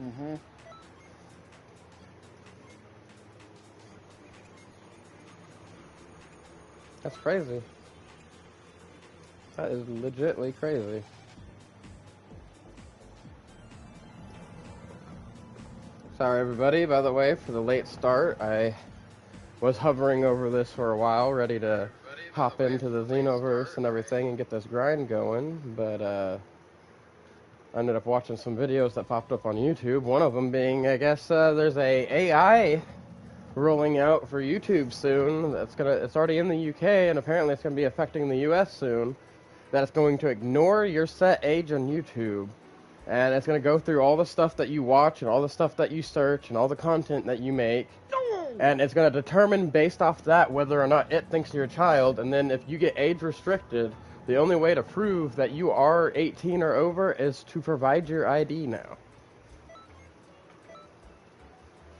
Mm-hmm. That's crazy. That is legitly crazy. Sorry, everybody, by the way, for the late start. I was hovering over this for a while, ready to hop into the Xenoverse and everything and get this grind going, but I ended up watching some videos that popped up on YouTube. One of them being, I guess, there's a AI rolling out for YouTube soon. It's already in the UK, and apparently it's gonna be affecting the US soon. That it's going to ignore your set age on YouTube, and it's gonna go through all the stuff that you watch and all the stuff that you search and all the content that you make, and it's gonna determine based off that whether or not it thinks you're a child. And then if you get age restricted, the only way to prove that you are 18 or over is to provide your ID now.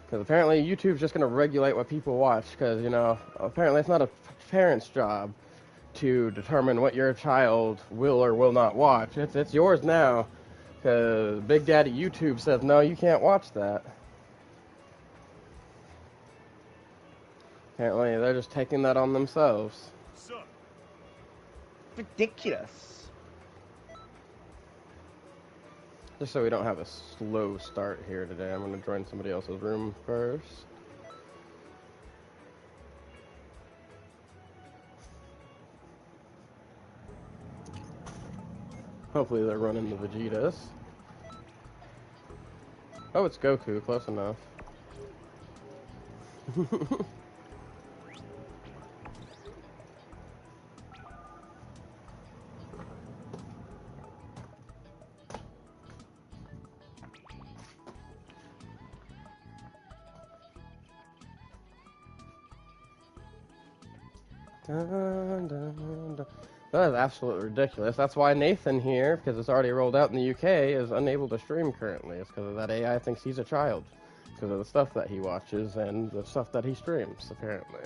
Because apparently YouTube's just going to regulate what people watch, because, you know, apparently it's not a parent's job to determine what your child will or will not watch. It's yours now, because Big Daddy YouTube says, no, you can't watch that. Apparently they're just taking that on themselves. Ridiculous. Just so we don't have a slow start here today, I'm going to join somebody else's room first. Hopefully they're running the Vegetas. Oh, it's Goku, close enough. Dun, dun, dun. That is absolutely ridiculous. That's why Nathan here, because it's already rolled out in the UK, is unable to stream currently. It's because of that AI thinks he's a child. Because of the stuff that he watches and the stuff that he streams, apparently.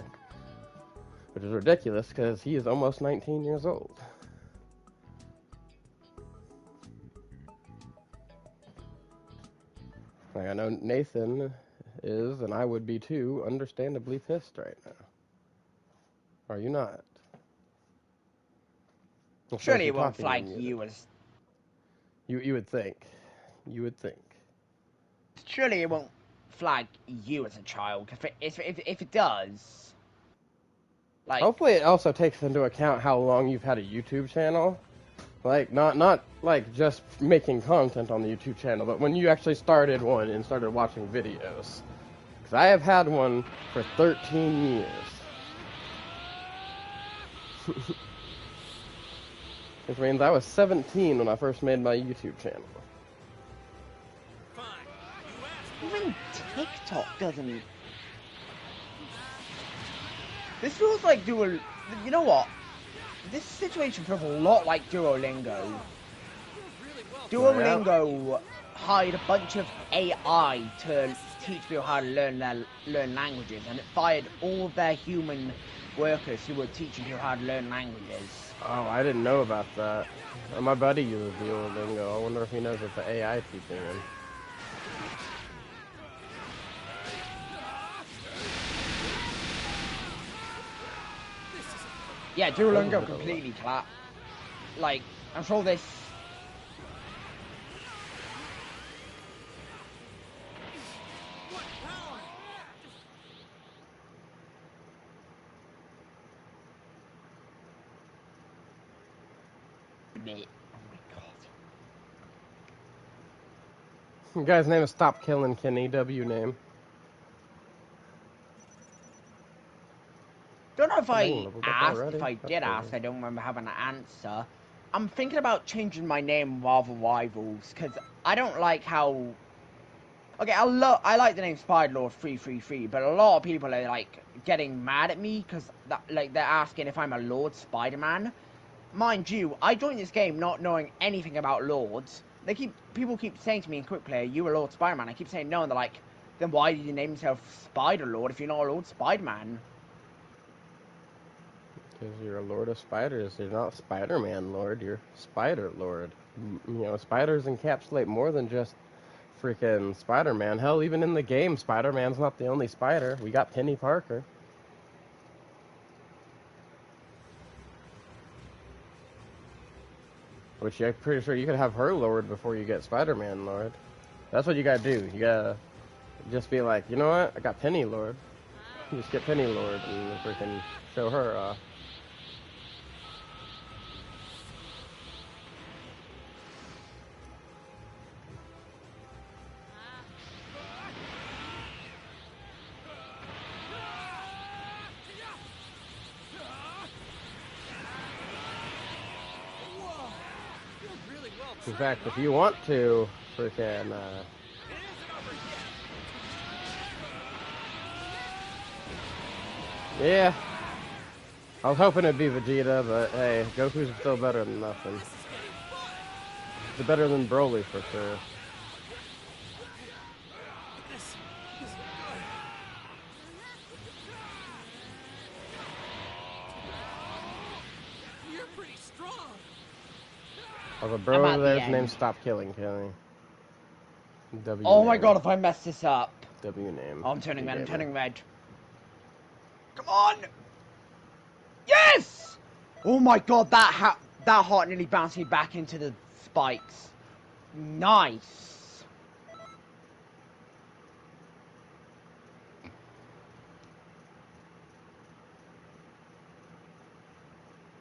Which is ridiculous, because he is almost 19 years old. Like, I know Nathan is, and I would be too, understandably pissed right now. Are you not? Surely it won't flag you as... You would think. You would think. Surely it won't flag you as a child, because if it does... Like... Hopefully it also takes into account how long you've had a YouTube channel. Like, not like just making content on the YouTube channel, but when you actually started one and started watching videos. Because I have had one for 13 years. Which means I was 17 when I first made my YouTube channel. Even TikTok doesn't... This feels like You know what? This situation feels a lot like Duolingo. Duolingo hired a bunch of AI to teach people how to learn languages, and it fired all of their human workers who were teaching people how to learn languages. Oh, I didn't know about that. My buddy uses Duolingo. I wonder if he knows what the AI teaching him. Yeah, Duolingo completely clapped. Like, I'm sure this... Oh my god. The guy's name is Stop Killing Kenny, W name. Don't know if I asked, if I did ask, I don't remember having an answer. I'm thinking about changing my name Marvel Rivals, because I don't like how... Okay, I like the name Spider-Lord 333, but a lot of people are, like, getting mad at me, because, like, they're asking if I'm a Lord Spider-Man. Mind you, I joined this game not knowing anything about Lords. People keep saying to me in Quick Play, you a Lord Spider-Man? I keep saying no, and they're like, then why did you name yourself Spider-Lord if you're not a Lord Spider-Man? Because you're a Lord of Spiders. You're not Spider-Man Lord, you're Spider-Lord. You know, spiders encapsulate more than just freaking Spider-Man. Hell, even in the game, Spider-Man's not the only Spider. We got Penny Parker. Which I'm pretty sure you could have her lowered before you get Spider-Man lowered. That's what you gotta do. You gotta just be like, you know what? I got Penny lowered. You just get Penny lowered and freaking show her off. In fact, if you want to, freaking, yeah. I was hoping it'd be Vegeta, but hey, Goku's still better than nothing. It's better than Broly for sure. Oh, bro over there's named Stop Killing Kelly. W oh name. my god, if I mess this up. W name. Oh, I'm turning red, I'm turning red. Come on! Yes! Oh my god, that heart nearly bounced me back into the spikes. Nice.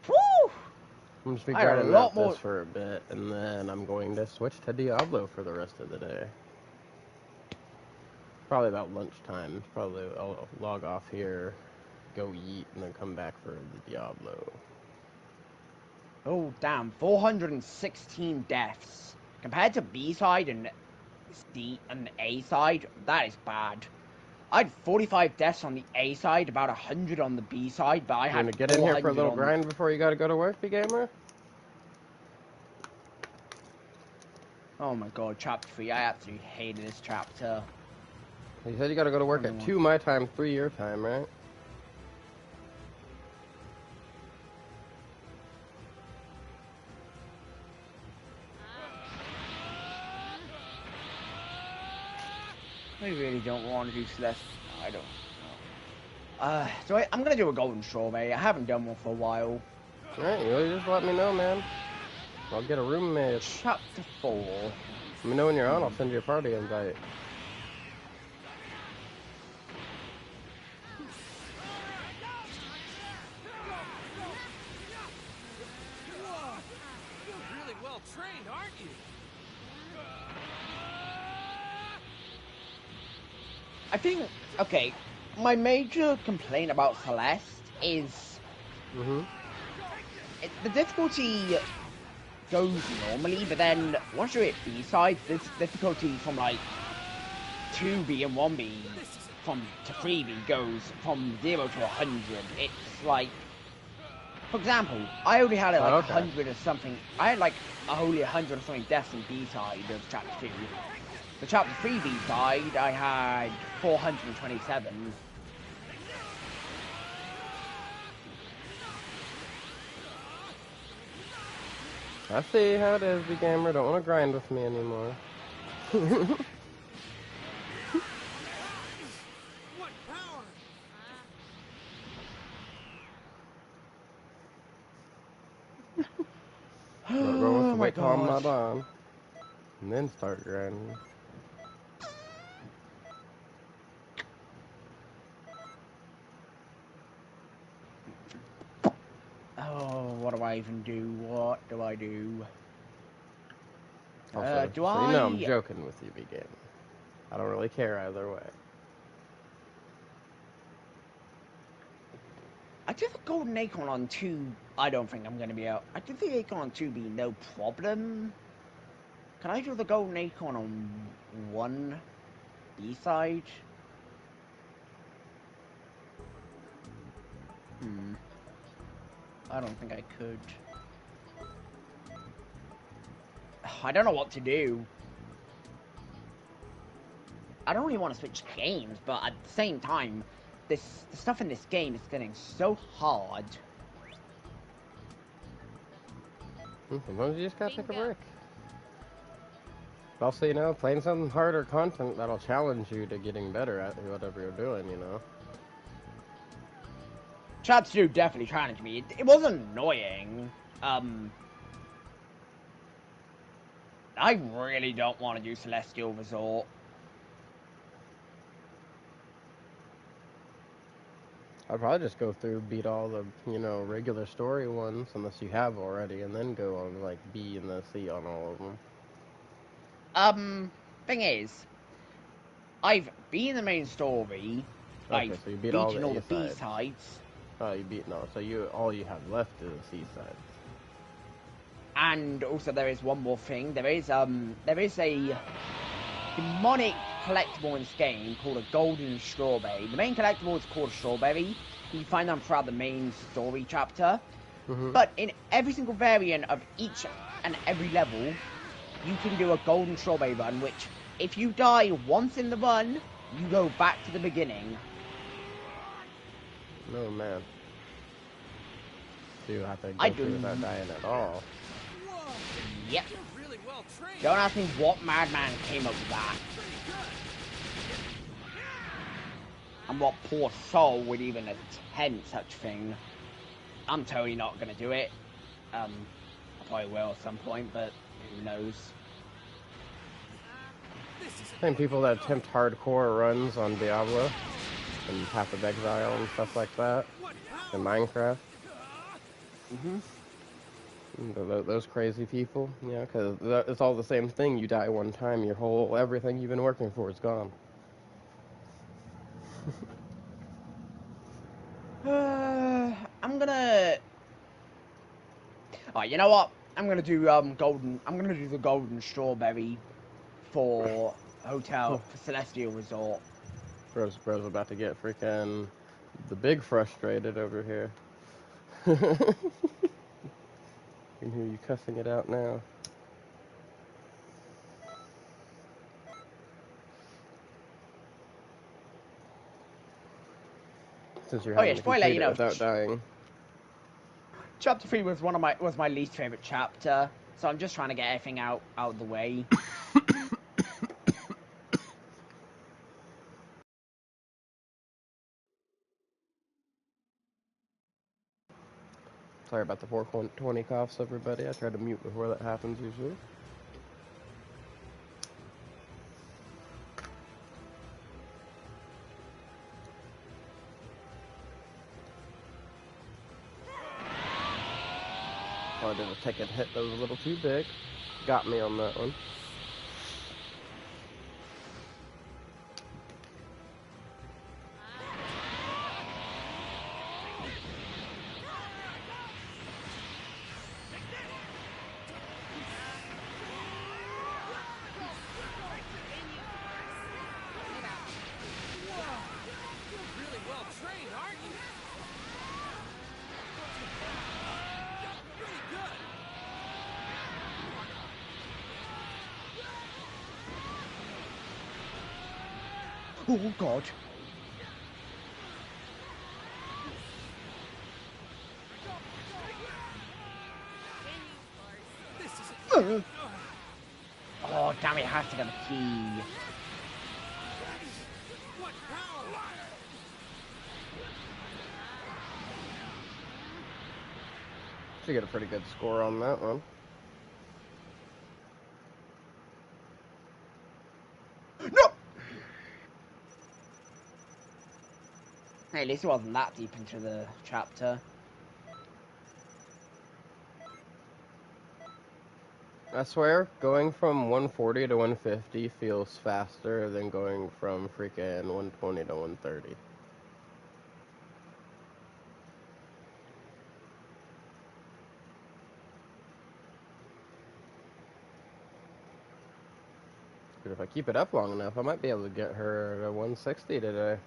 Woo! I'm just gonna grinding out this for a bit, and then I'm going to switch to Diablo for the rest of the day. Probably about lunchtime. Probably I'll log off here, go eat, and then come back for the Diablo. Oh damn, 416 deaths. Compared to B-side and A-side, that is bad. I had 45 deaths on the A-side, about 100 on the B-side, but I had. You gonna get in here for a little grind before you gotta go to work, B-Gamer? Oh my god, chapter 3. I absolutely hated this chapter. You said you gotta go to work at 2 my time, 3 your time, right? I really don't want to do Celeste. I don't know. So I'm gonna do a golden strawberry. I haven't done one for a while. Alright, you just let me know, man. I'll get a roommate. Chapter 4. Let me know when you're on, I'll send you a party invite. You're really well trained, aren't you? I think, okay, my major complaint about Celeste is the difficulty goes normally, but then once you're at B-side, this difficulty from like 2B and 1B to 3B goes from 0 to 100. It's like, for example, I only had like 100 or something. I had like only 100 or something deaths in B-side of chapter 2. The chapter 3 B-side, I had 427. I see how it is, B-Gamer. Don't want to grind with me anymore. What power? Go with the wait till I'm not on, and then start grinding. Oh, what do I even do? What do I do? Also, do so I? You know I'm joking with you, B-Gamer. I don't really care either way. I did the golden acorn on 2. I don't think I'm going to be out. I did the acorn on 2B, no problem. Can I do the golden acorn on 1 B-side? I don't think I could. I don't know what to do. I don't really want to switch games, but at the same time, the stuff in this game is getting so hard. Sometimes you just gotta take a break. Also, you know, playing some harder content that'll challenge you to getting better at whatever you're doing, you know. Chapter 2 definitely challenged me. It was annoying. I really don't want to do Celestial Resort. I'd probably just go through, beat all the, you know, regular story ones, unless you have already, and then go on, like, B and the C on all of them. Thing is, I've beaten the main story. Okay, I've so you beat beaten all the all the A-sides. B-sides. Oh, you beat, no, so all you have left is the C-side. And also there is one more thing. There is a demonic collectible in this game called a golden strawberry. The main collectible is called a strawberry. You find them throughout the main story chapter. Mm-hmm. But in every single variant of each and every level, you can do a golden strawberry run, which if you die once in the run, you go back to the beginning. Oh, man. So you have to go through without dying at all. Yep. Really well trained. Don't ask me what madman came up with that. And what poor soul would even attempt such thing. I'm totally not gonna do it. I probably will at some point, but who knows? Same people that attempt hardcore runs on Diablo and Path of Exile and stuff like that in Minecraft. Mm-hmm. Those crazy people, yeah, because it's all the same thing. You die one time, your whole everything you've been working for is gone. I'm gonna. Oh, you know what? I'm gonna do golden. I'm gonna do the golden strawberry for hotel for Celestial Resort. Bro's about to get freaking the big frustrated over here. I can hear you cussing it out now. Since you're having to complete it without dying. Chapter 3 was my least favorite chapter, so I'm just trying to get everything out of the way. Sorry about the 420 coughs, everybody. I try to mute before that happens usually. Oh, I did a ticket hit that was a little too big. Got me on that one. Oh God. Oh damn it! I have to get the key. Should get a pretty good score on that one. No. Hey, at least it wasn't that deep into the chapter. I swear, going from 140 to 150 feels faster than going from freaking 120 to 130. But if I keep it up long enough, I might be able to get her to 160 today.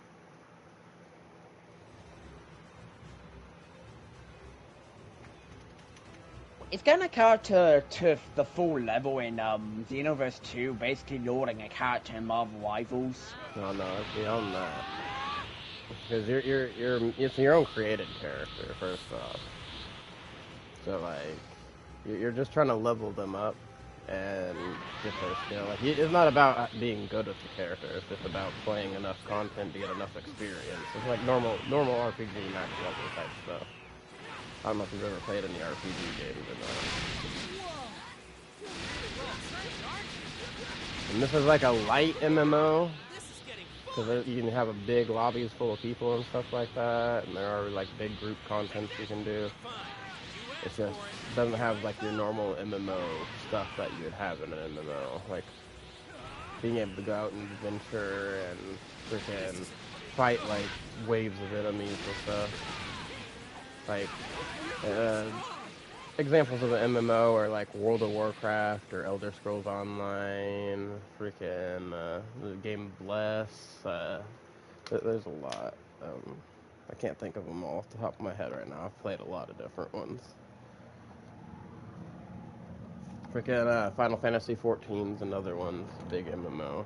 It's getting a character to the full level in Xenoverse 2, basically loading a character in Marvel Rivals. No, it's beyond that. Because it's your own created character, first off. So like, you're just trying to level them up and get their skill. Like, it's not about being good with the character. It's just about playing enough content to get enough experience. It's like normal RPG max level type stuff. I don't know if you've ever played any RPG games or not. And this is like a light MMO. Because you can have a big lobbies full of people and stuff like that, and there are like big group contents you can do. It just doesn't have like your normal MMO stuff that you would have in an MMO, like being able to go out and adventure and freaking fight like waves of enemies and stuff. Like examples of an MMO are like World of Warcraft or Elder Scrolls Online, freaking the game Bless. There's a lot. I can't think of them all off the top of my head right now. I've played a lot of different ones. Freaking Final Fantasy XIV is another one, big MMO.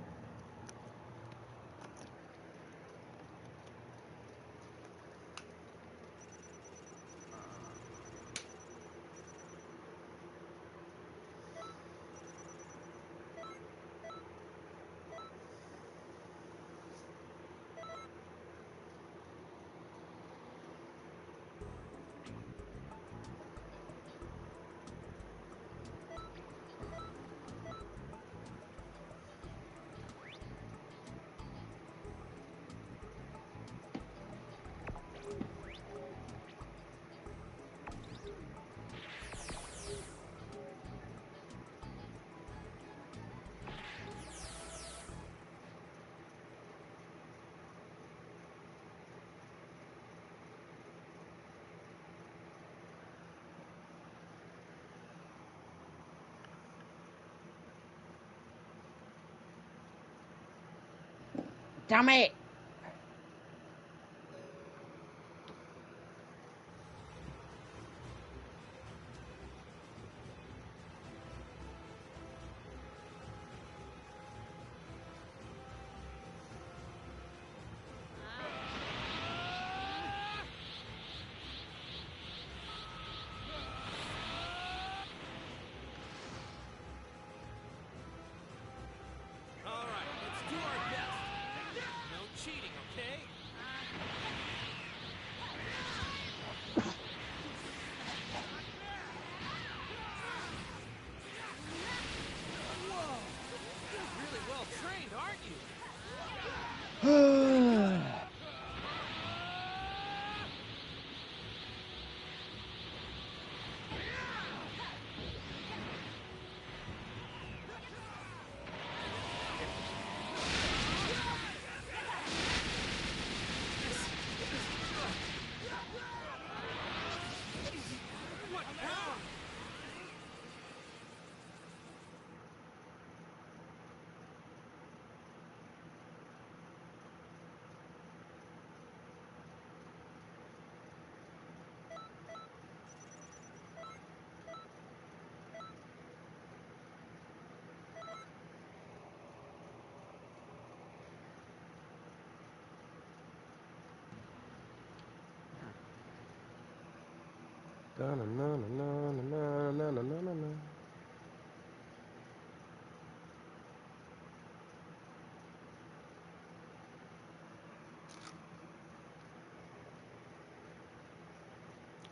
Damn it!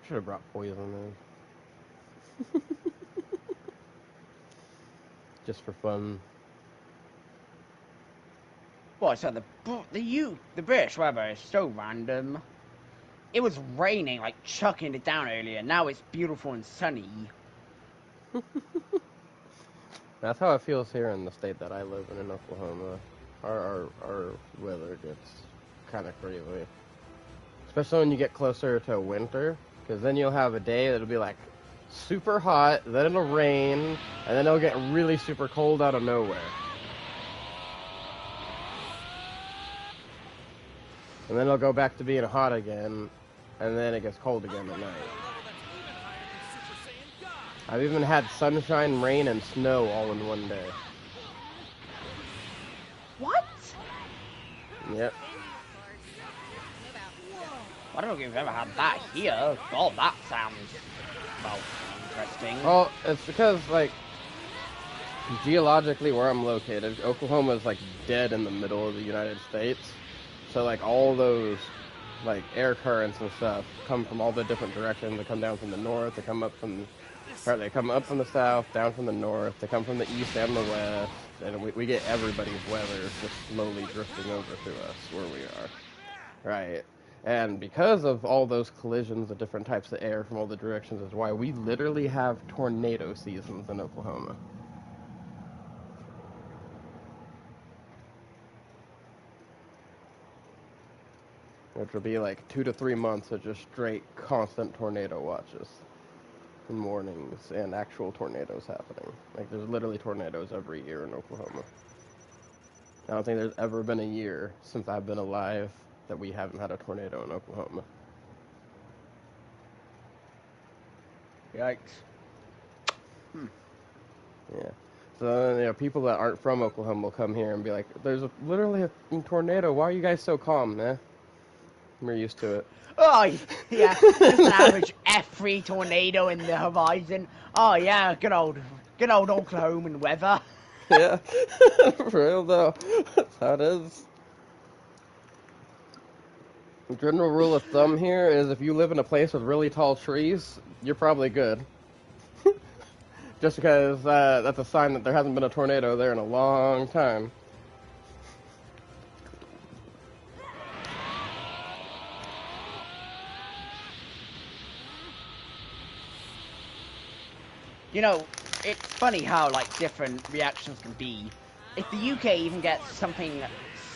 Should have brought poison in. Just for fun. What? So the British weather is so random. It was raining, like chucking it down earlier. Now it's beautiful and sunny. That's how it feels here in the state that I live in Oklahoma. Our weather gets kind of crazy, especially when you get closer to winter, because then you'll have a day that'll be like super hot, then it'll rain, and then it'll get really super cold out of nowhere. And then it'll go back to being hot again, and then it gets cold again at night. I've even had sunshine, rain, and snow all in one day. What? Yep. I don't think we've ever had that here. God, that sounds, well, interesting. Well, it's because, like, geologically, where I'm located, Oklahoma is like dead in the middle of the United States. So like all those like air currents and stuff come from all the different directions. They come down from the north. They come up from, or they come up from the south, down from the north. They come from the east and the west, and we get everybody's weather just slowly drifting over to us where we are. Right. And because of all those collisions of different types of air from all the directions is why we literally have tornado seasons in Oklahoma. Which will be like 2 to 3 months of just straight constant tornado watches in mornings and actual tornadoes happening. Like there's literally tornadoes every year in Oklahoma. I don't think there's ever been a year since I've been alive that we haven't had a tornado in Oklahoma. Yikes. Yeah. So, you know, people that aren't from Oklahoma will come here and be like, there's literally a tornado. Why are you guys so calm, man? We're used to it. Oh, yeah. Just an average F3 tornado in the horizon. Oh, yeah. Good old Oklahoman weather. Yeah. For real, though. That's how it is. The general rule of thumb here is if you live in a place with really tall trees, you're probably good. Just because that's a sign that there hasn't been a tornado there in a long time. You know, it's funny how, like, different reactions can be. If the UK even gets something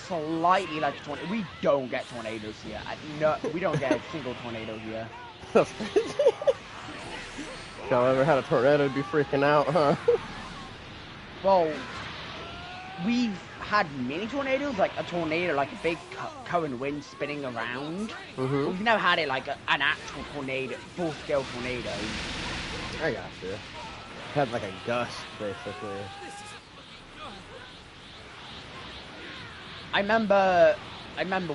slightly like a tornado, we don't get tornadoes here. No, we don't get a single tornado here. That's crazy. If y'all ever had a tornado, you'd be freaking out, huh? Well, we've had mini tornadoes, like a tornado, like a big current wind spinning around. Mm-hmm. We've never had it like an actual tornado, full-scale tornado. I got you. Had like a gust, basically. I remember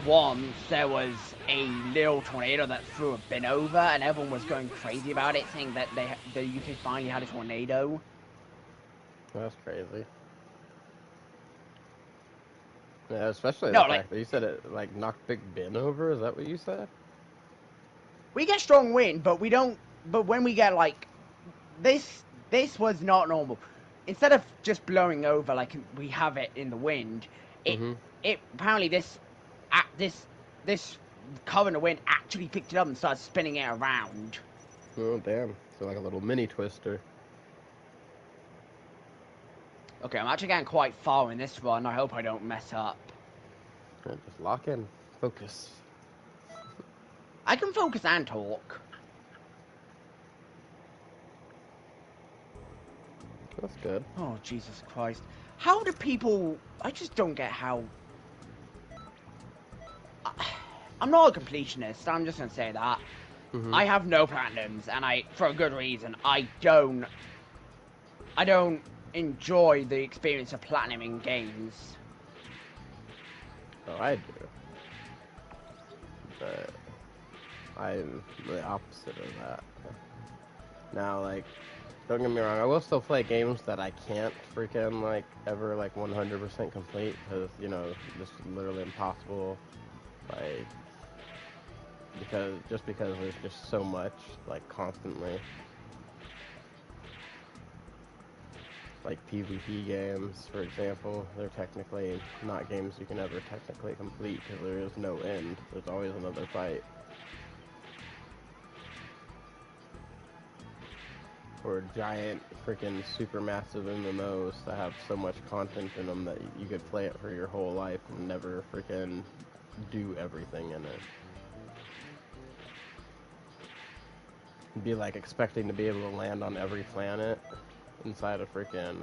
once there was a little tornado that threw a bin over, and everyone was going crazy about it, saying that the UK finally had a tornado. That's crazy. Yeah, especially the fact that you said it like knocked Big Ben over. Is that what you said? We get strong wind, but we don't. But when we get like this was not normal. Instead of just blowing over like we have it in the wind, it apparently this current of wind actually picked it up and started spinning it around. Oh damn! So like a little mini twister. Okay, I'm actually getting quite far in this one. I hope I don't mess up. Yeah, just lock in, focus. I can focus and talk. That's good. Oh, Jesus Christ. How do people... I just don't get how... I'm not a completionist, I'm just going to say that. I have no platinums, and for a good reason, I don't enjoy the experience of platinuming games. Oh, I do. But I'm the opposite of that. Now, like, don't get me wrong, I will still play games that I can't freaking, like, ever, like, 100% complete, because, you know, this is literally impossible, like, because there's just so much, like, constantly. Like, PvP games, for example, they're technically not games you can ever technically complete, because there is no end. There's always another fight. Or giant, freaking supermassive MMOs that have so much content in them that you could play it for your whole life and never freaking do everything in it. It'd be like expecting to be able to land on every planet inside a freaking,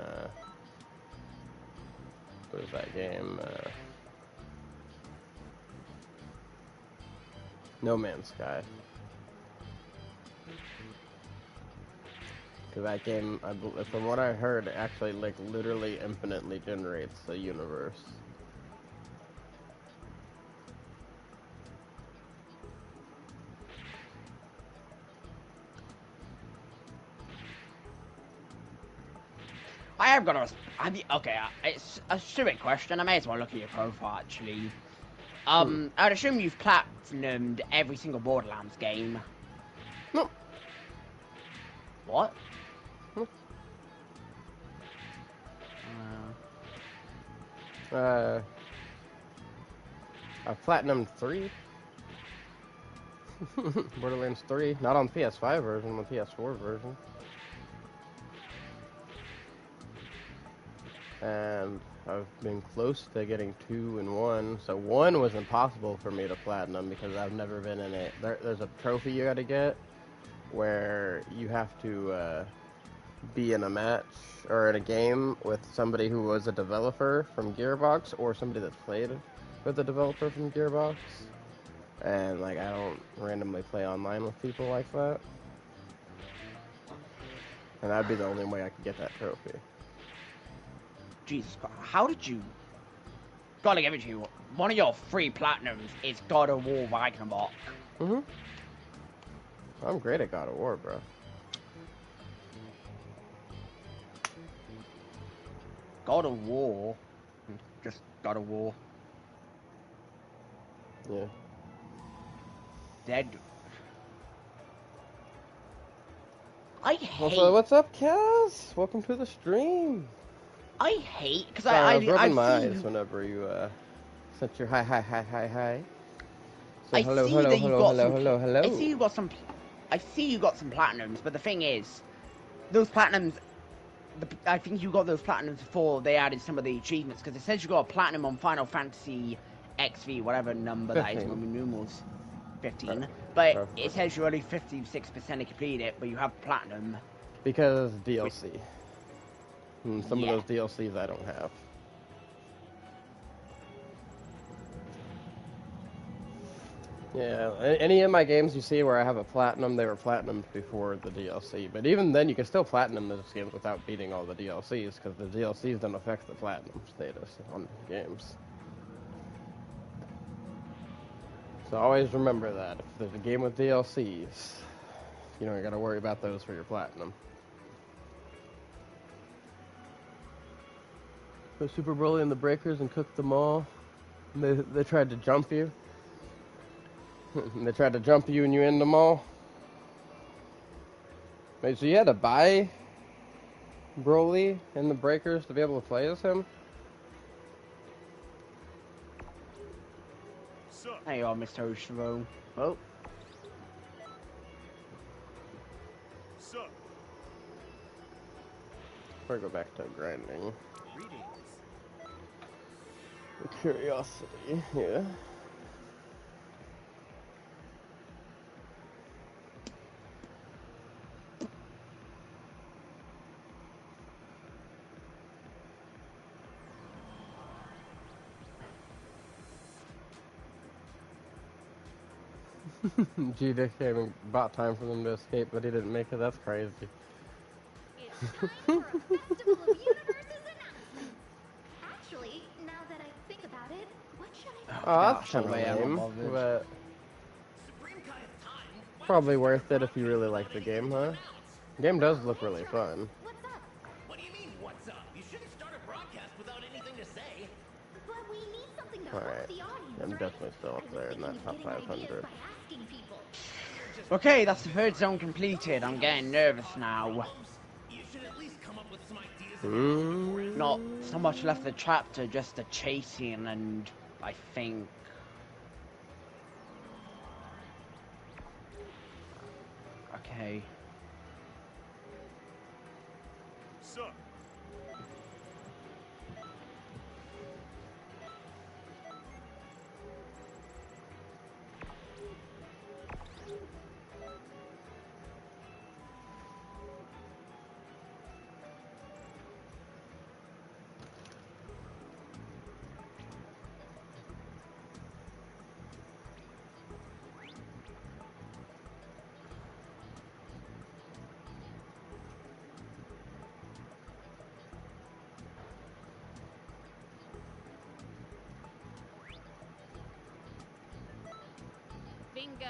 what is that game? No Man's Sky. Because that game, from what I heard, actually, like, literally infinitely generates a universe. I have got a. Okay, it's a stupid question. I may as well look at your profile actually. I'd assume you've platinumed every single Borderlands game. No. What? No. I've platinumed 3. Borderlands 3, not on PS5 version, on the PS4 version. And I've been close to getting 2 and 1. So 1 was impossible for me to platinum because I've never been in it. There's a trophy you gotta get where you have to be in a match or in a game with somebody who was a developer from Gearbox or somebody that's played with a developer from Gearbox. And like I don't randomly play online with people like that. And that'd be the only way I could get that trophy. Jesus Christ, how did you... Gotta give it to you. One of your 3 platinums is God of War Ragnarok. I'm great at God of War, bro. God of War? Just God of War. Yeah. Dead. I hate... Also, what's up, Kaz? Welcome to the stream. I hate... Because I was rubbing my see eyes whenever you sent your hi. So I hello, see hello, that you've hello, got hello, some, hello, hello. I see you got some platinums, but the thing is, those platinums, I think you got those platinums before they added some of the achievements, because it says you got a platinum on Final Fantasy XV, whatever number 15. that is, Roman numerals, 15, Right. but it says you're only 56% to complete it, but you have platinum. Because DLC. And some Yeah. of those DLCs I don't have. Yeah, any of my games you see where I have a platinum, they were platinum before the DLC. But even then, you can still platinum those games without beating all the DLCs, because the DLCs don't affect the platinum status on games. So always remember that. If there's a game with DLCs, you don't gotta worry about those for your platinum. Put Super Broly in the breakers and cooked them all. They tried to jump you. They tried to jump you and you end them all. Wait, so you had to buy Broly in the breakers to be able to play as him? There you are, Mr. Oshiro. Oh. Or go back to grinding. Curiosity, yeah. G-Dick came and bought time for them to escape, but he didn't make it. That's crazy. It's time for a festival of universes announcement. Actually, now that I think about it, what should I... Oh, that's kind of lame, but probably worth it if you really like the game, huh? The game does look really fun. What's up? What do you mean, what's up? You shouldn't start a broadcast without anything to say. But we need something to Alright, hook the audience, I'm right? definitely still up there in that top 500. By asking people. Okay, that's the 3rd zone completed. I'm getting nervous now. You should at least come up with some ideas. Not so much left of the chapter, just the chasing, and I think... Okay. Bingo.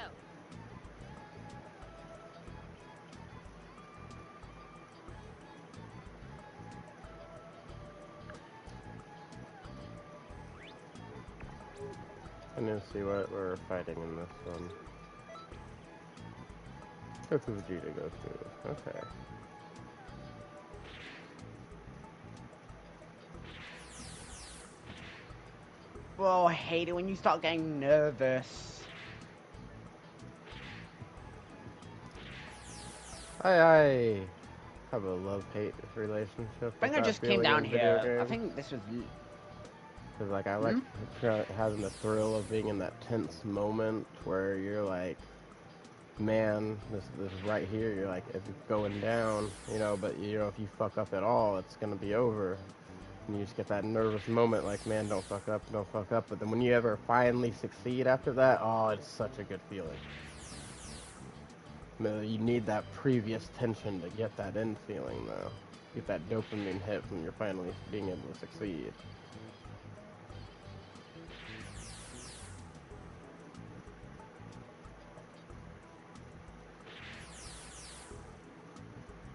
I need to see what we're fighting in this one. Go through the G to go through. Okay. Bro, I hate it when you start getting nervous. I have a love-hate relationship. I think I just came down here. I think this was... Cause like I like having the thrill of being in that tense moment where you're like, man, this right here. You're like, it's going down, you know. But you know, if you fuck up at all, it's gonna be over. And you just get that nervous moment, like, man, don't fuck up, don't fuck up. But then when you ever finally succeed after that, oh, it's such a good feeling. You need that previous tension to get that end feeling, though. Get that dopamine hit when you're finally being able to succeed.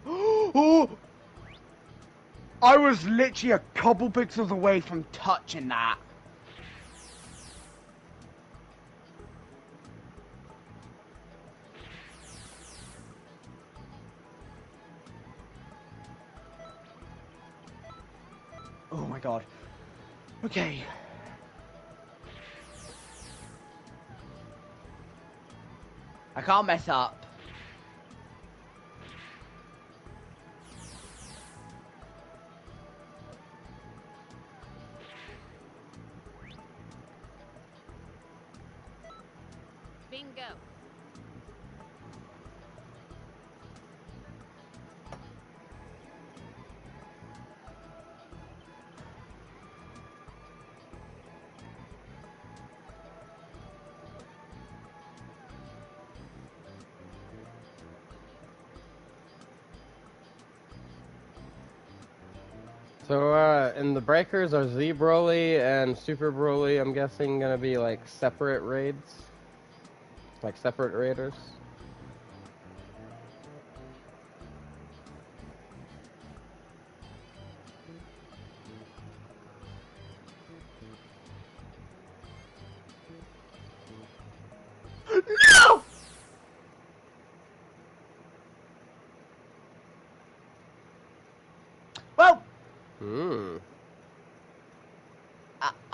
Oh! I was literally a couple pixels away from touching that. Oh my god. Okay. I can't mess up. Bingo. So, in the breakers are Z Broly and Super Broly, I'm guessing, gonna be like separate raids? Like separate raiders? No! Well,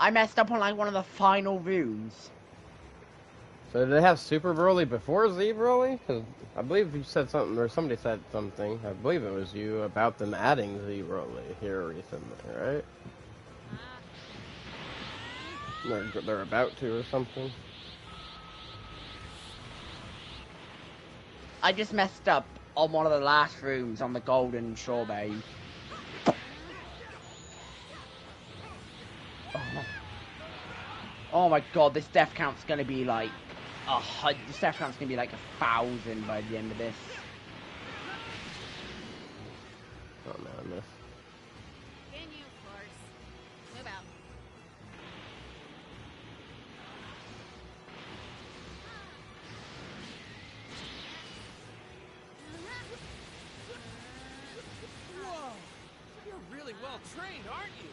I messed up on like one of the final rooms. So did they have Super Broly before Z Broly? Because I believe you said something, or somebody said something, I believe it was you, about them adding Z Broly here recently, right? They're about to or something. I just messed up on one of the last rooms on the golden strawberry. Oh my god, this death count's gonna be like this death count's gonna be like 1,000 by the end of this. Oh no, I missed. Continue course. Move out. Whoa! You're really well trained, aren't you?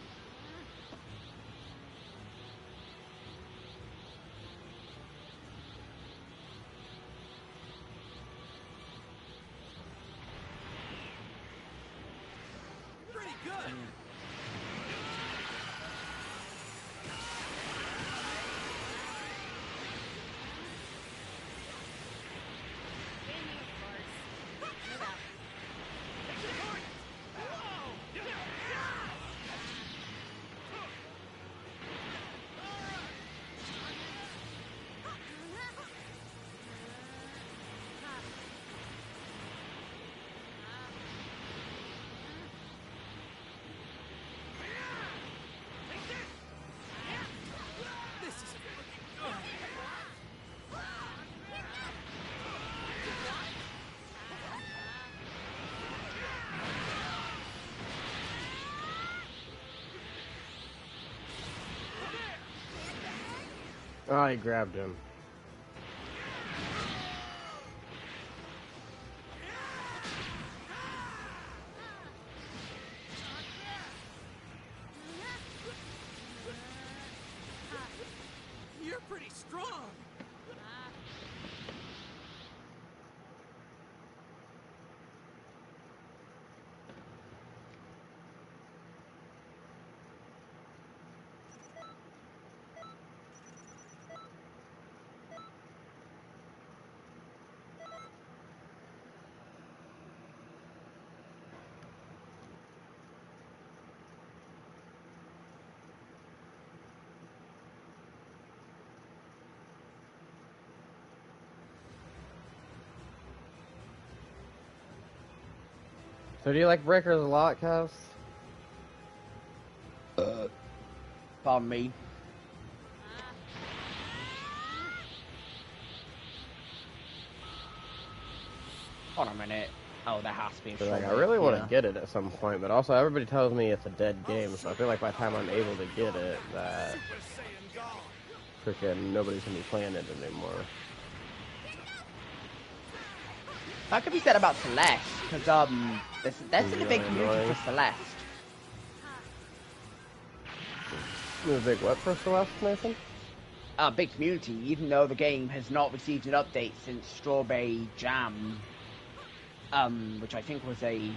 Pretty good. Continue course. Move out. This is looking good. Oh, I grabbed him. You're pretty So do you like Breakers a lot, Kaz? Pardon me. Hold on a minute. Oh, there has to be a Like, I really want to get it at some point, but also everybody tells me it's a dead game, so I feel like by the time I'm able to get it, that freaking nobody's gonna be playing it anymore. That could be said about Celeste, because there's a big community for Celeste. There's a big what for Celeste, Nathan? A big community, even though the game has not received an update since Strawberry Jam, which I think was a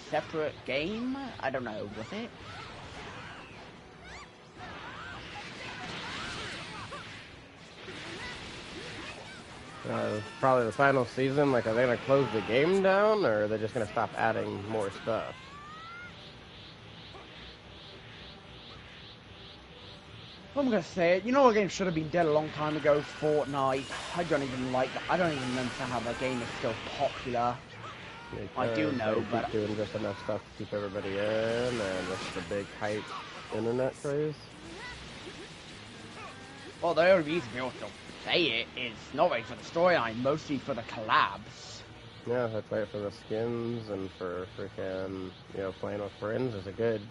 separate game. I don't know, was it? Probably the final season. Like, are they gonna close the game down, or are they just gonna stop adding more stuff? I'm gonna say it. You know what game should have been dead a long time ago? Fortnite. I don't even like that. I don't even understand how that game is still popular. Because I do know, they but keep doing just enough stuff to keep everybody in, and it's the big hype internet craze. Well, the only reason people still play it is not really for the storyline, mostly for the collabs. Yeah, that's right, for the skins and for freaking, you know, playing with friends is a good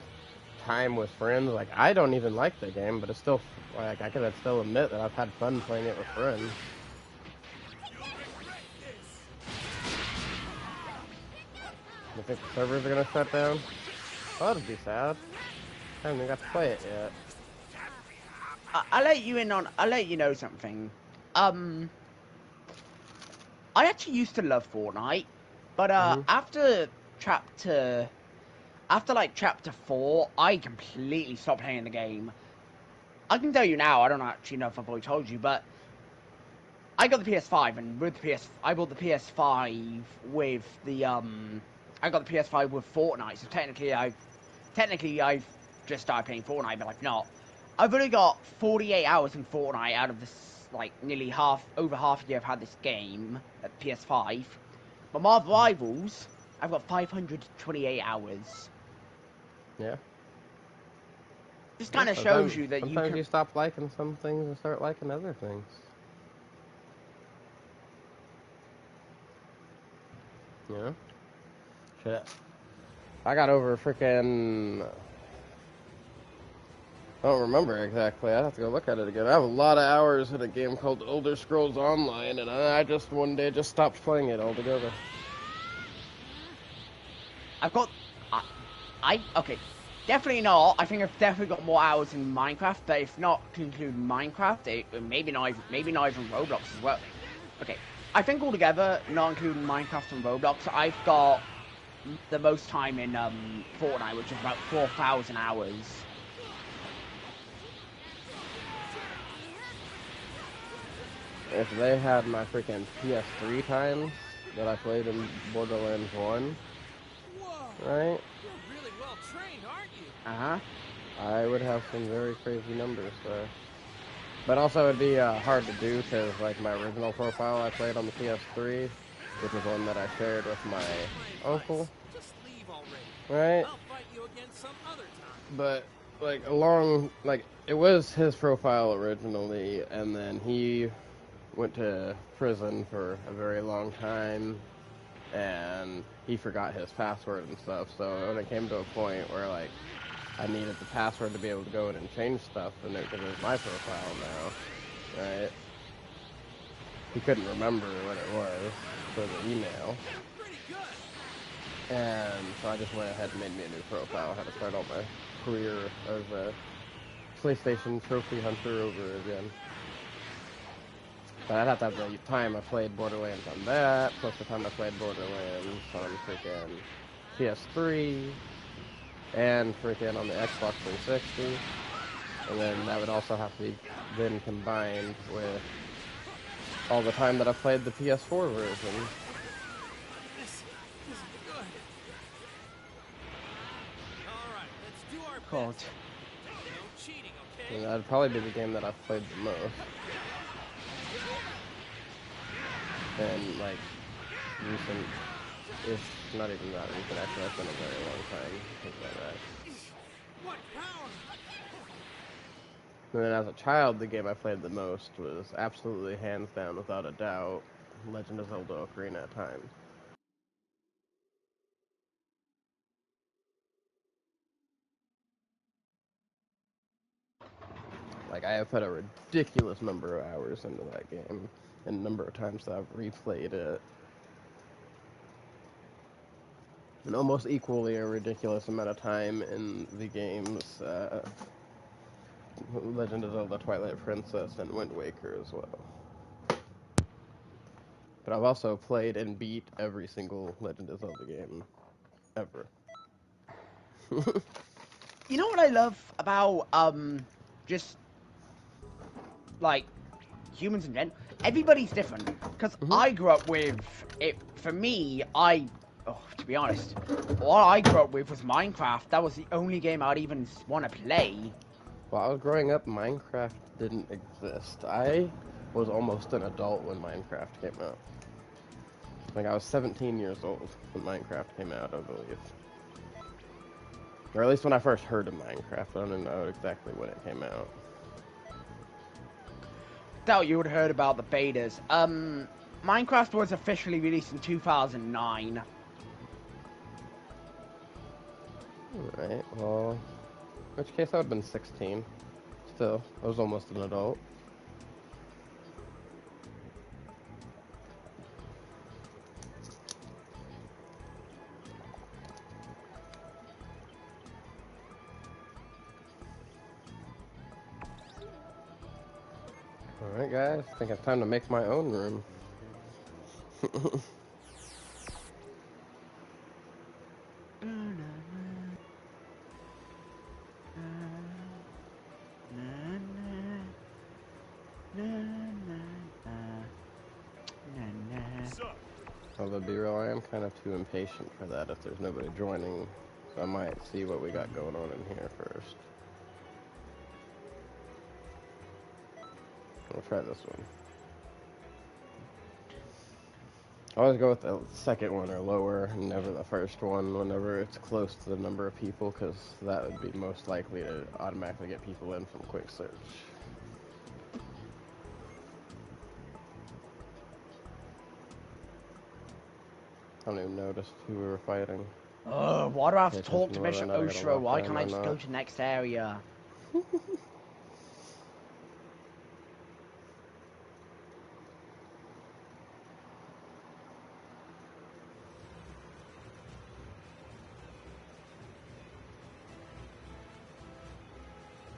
time with friends. Like, I don't even like the game, but it's still, like, I can still admit that I've had fun playing it with friends. You think the servers are gonna shut down? Oh, that'd be sad. I haven't even got to play it yet. I'll let you know something. I actually used to love Fortnite, but after chapter 4, I completely stopped playing the game. I can tell you now, I don't actually know if I've already told you, but I got the PS5, and with the I bought the PS5 with the I got the PS5 with Fortnite, so technically I've just started playing Fortnite, but I've not. I've only got 48 hours in Fortnite out of this, like, nearly over half a year I've had this game at PS5. But Marvel Rivals, I've got 528 hours. Yeah. This kind of shows you that sometimes you stop liking some things and start liking other things. Yeah. Shit. I got over freaking... I don't remember exactly. I'd have to go look at it again. I have a lot of hours in a game called Elder Scrolls Online, and I just one day just stopped playing it altogether. I've got... okay. Definitely not. I think I've definitely got more hours in Minecraft, but if not to include Minecraft, maybe not even Roblox as well. Okay. I think altogether, not including Minecraft and Roblox, I've got the most time in Fortnite, which is about 4,000 hours. If they had my freaking PS3 times that I played in Borderlands 1, Whoa, right? you're really well trained, aren't you? I would have some very crazy numbers there. But also it'd be hard to do because, like, my original profile I played on the PS3, which was one that I shared with my uncle. Just leave already. Right? I'll fight you again some other time. But, like, it was his profile originally, and then he went to prison for a very long time, and he forgot his password and stuff, so when it came to a point where, like, I needed the password to be able to go in and change stuff, and it was my profile now, right? He couldn't remember what it was for the email. Pretty good. And so I just went ahead and made me a new profile. I had to start all my career as a PlayStation trophy hunter over again. But I'd have to have the time I played Borderlands on that, plus the time I played Borderlands on freaking PS3, and freaking on the Xbox 360. And then that would also have to be then combined with all the time that I played the PS4 version. This is good. All right, let's do our God. best. No cheating, okay? And that'd probably be the game that I've played the most. And, like, recent It's not even that recent, actually. That's been a very long time since that. What power? And then as a child, the game I played the most was absolutely hands down, without a doubt, Legend of Zelda Ocarina of Time. Like, I have put a ridiculous number of hours into that game, and the number of times that I've replayed it. And almost equally a ridiculous amount of time in the games Legend of Zelda Twilight Princess and Wind Waker as well. But I've also played and beat every single Legend of Zelda game ever. You know what I love about just like humans in general? Everybody's different. Because I grew up with it. For me, to be honest, all I grew up with was Minecraft. That was the only game I'd even want to play. While I was growing up, Minecraft didn't exist. I was almost an adult when Minecraft came out. Like, I was 17 years old when Minecraft came out, I believe. Or at least when I first heard of Minecraft. I don't know exactly when it came out. Doubt you would have heard about the betas. Minecraft was officially released in 2009. Alright, well, in which case I would have been 16. Still, I was almost an adult. Alright guys, I think it's time to make my own room. Although, to be real, I am kind of too impatient for that if there's nobody joining, so I might see what we got going on in here first. We'll try this one. I always go with the second one or lower, and never the first one whenever it's close to the number of people, because that would be most likely to automatically get people in from quick search. I don't even notice who we were fighting. Why do I have to talk to Mr. Oshiro? Why can't I just not. go to the next area?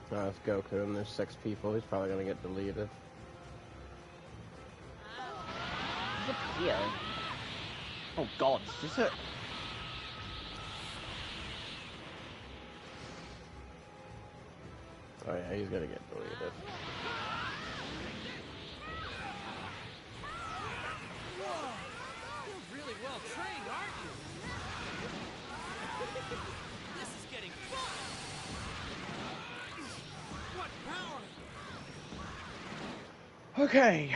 No, it's Goku, and there's 6 people. He's probably gonna get deleted. Is it here? Oh god, is this it? Oh yeah, he's gonna get deleted. Whoa! You're really well trained, aren't you? This is getting fun! What power? Okay.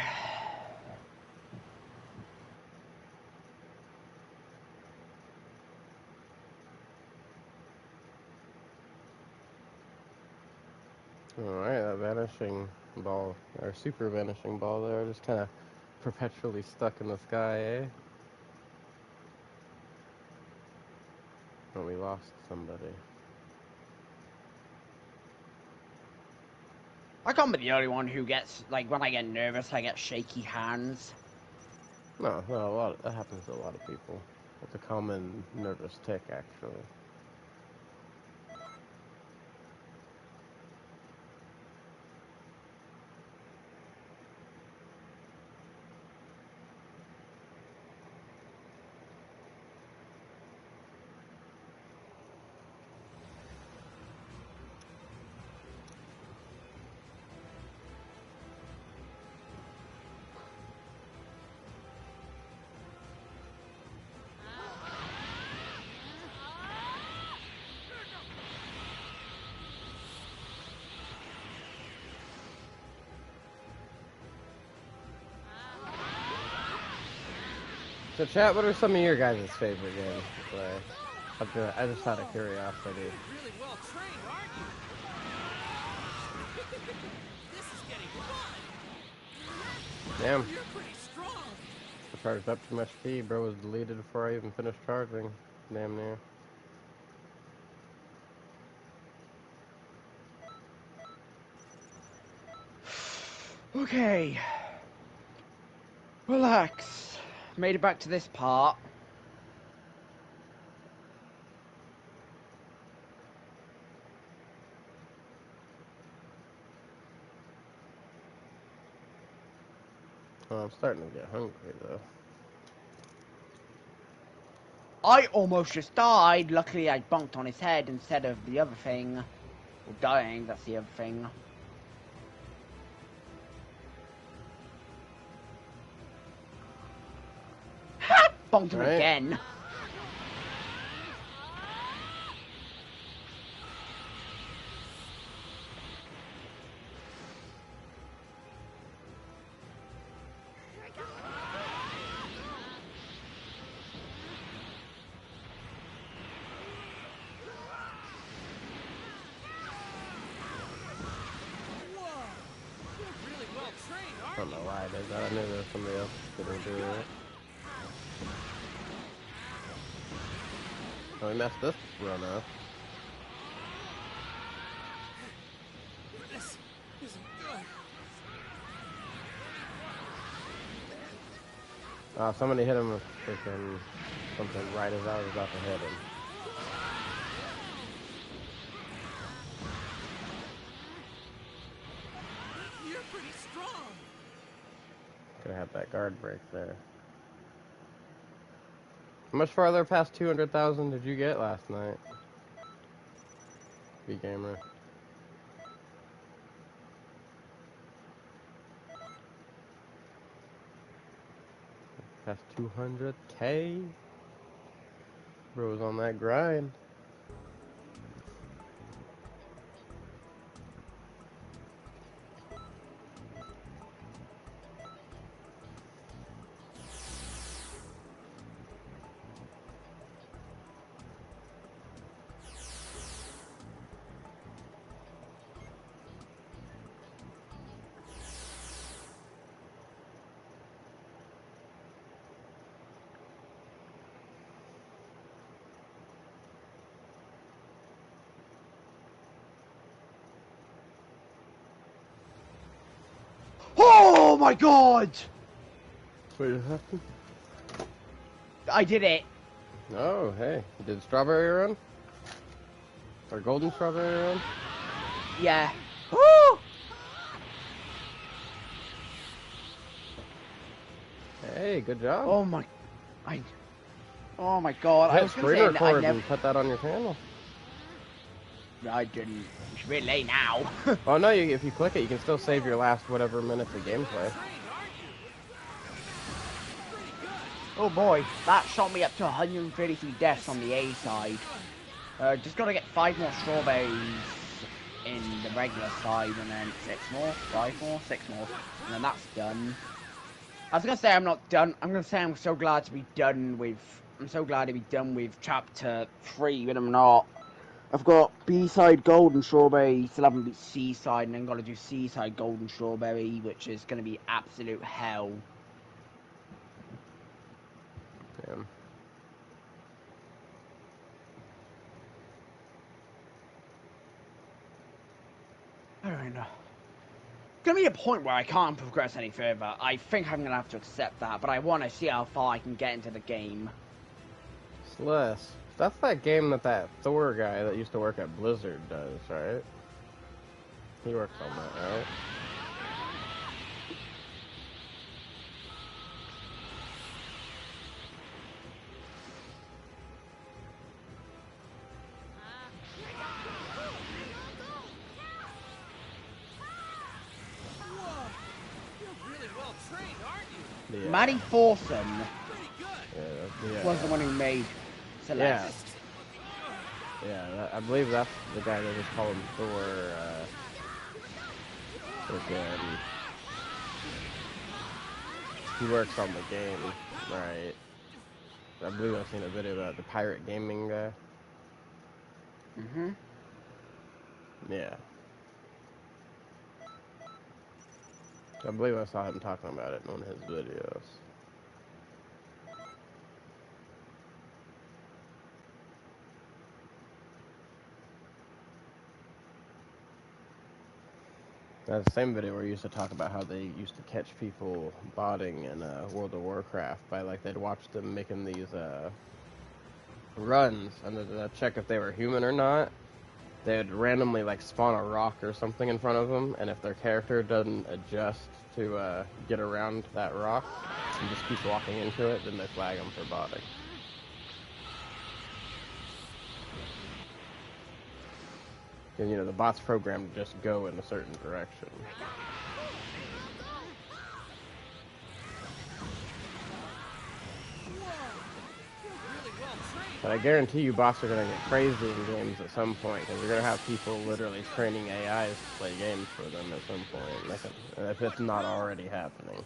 Alright, that vanishing ball, or super vanishing ball there, just kind of perpetually stuck in the sky, eh? But we lost somebody. I can't be the only one who gets, like, when I get nervous, I get shaky hands. No, that happens to a lot of people. It's a common nervous tic, actually. So chat, what are some of your guys' favorite games to play? I just out of curiosity. Really well trained, aren't you? This is getting fun. Damn. You're pretty strong. I charged up too much speed, bro. Was deleted before I even finished charging. Damn near. Okay. Relax. Made it back to this part. Oh, I'm starting to get hungry though. I almost just died. Luckily, I bonked on his head instead of the other thing. Or dying, that's the other thing. Ha! Bonked him again. I don't know why I did that. I knew there was somebody else gonna do it. Oh, we messed this run up. This isn't good. Somebody hit him with freaking something right as I was about to hit him. You're pretty strong. Could have had that guard break there. How much farther past 200,000 did you get last night? B-Gamer. Past 200K? Bro's on that grind. Oh my god! Wait, what happened? I did it. Oh, hey. You did strawberry run? Or golden strawberry run? Yeah. Woo! Hey, good job. Oh my... Oh my god. I Hit was gonna screen say record I never... and put that on your channel. I didn't. It's a bit late now. Oh no, if you click it, you can still save your last whatever minutes of gameplay. Oh boy, that shot me up to 133 deaths on the A side. Just gotta get 5 more strawberries in the regular side, and then 6 more, 5 more, 6 more, and then that's done. I was gonna say I'm not done. I'm gonna say I'm so glad to be done with. I'm so glad to be done with chapter 3, but I'm not. I've got B-side golden strawberry, still haven't beat C-side, and then got to do C-side golden strawberry, which is going to be absolute hell. Damn. I don't know. Gonna be a point where I can't progress any further. I think I'm gonna have to accept that, but I want to see how far I can get into the game. Celeste. That's that game that Thor guy that used to work at Blizzard does, right? He works on that, right? Yeah. Maddie Thorson was the one who made Celeste. Yeah, I believe that's the guy that just called him Thor. He works on the game, right? I believe I've seen a video about the pirate gaming guy. Mm-hmm. Yeah. I believe I saw him talking about it in one of his videos. That's the same video where he used to talk about how they used to catch people botting in World of Warcraft by, like, they'd watch them making these runs, and they'd check if they were human or not. They'd randomly, like, spawn a rock or something in front of them, and if their character doesn't adjust to get around that rock and just keeps walking into it, then they flag them for botting. And, you know, the bot's programmed to just go in a certain direction. But I guarantee you bots are going to get crazy in games at some point, because you're going to have people literally training AIs to play games for them at some point, if it's not already happening.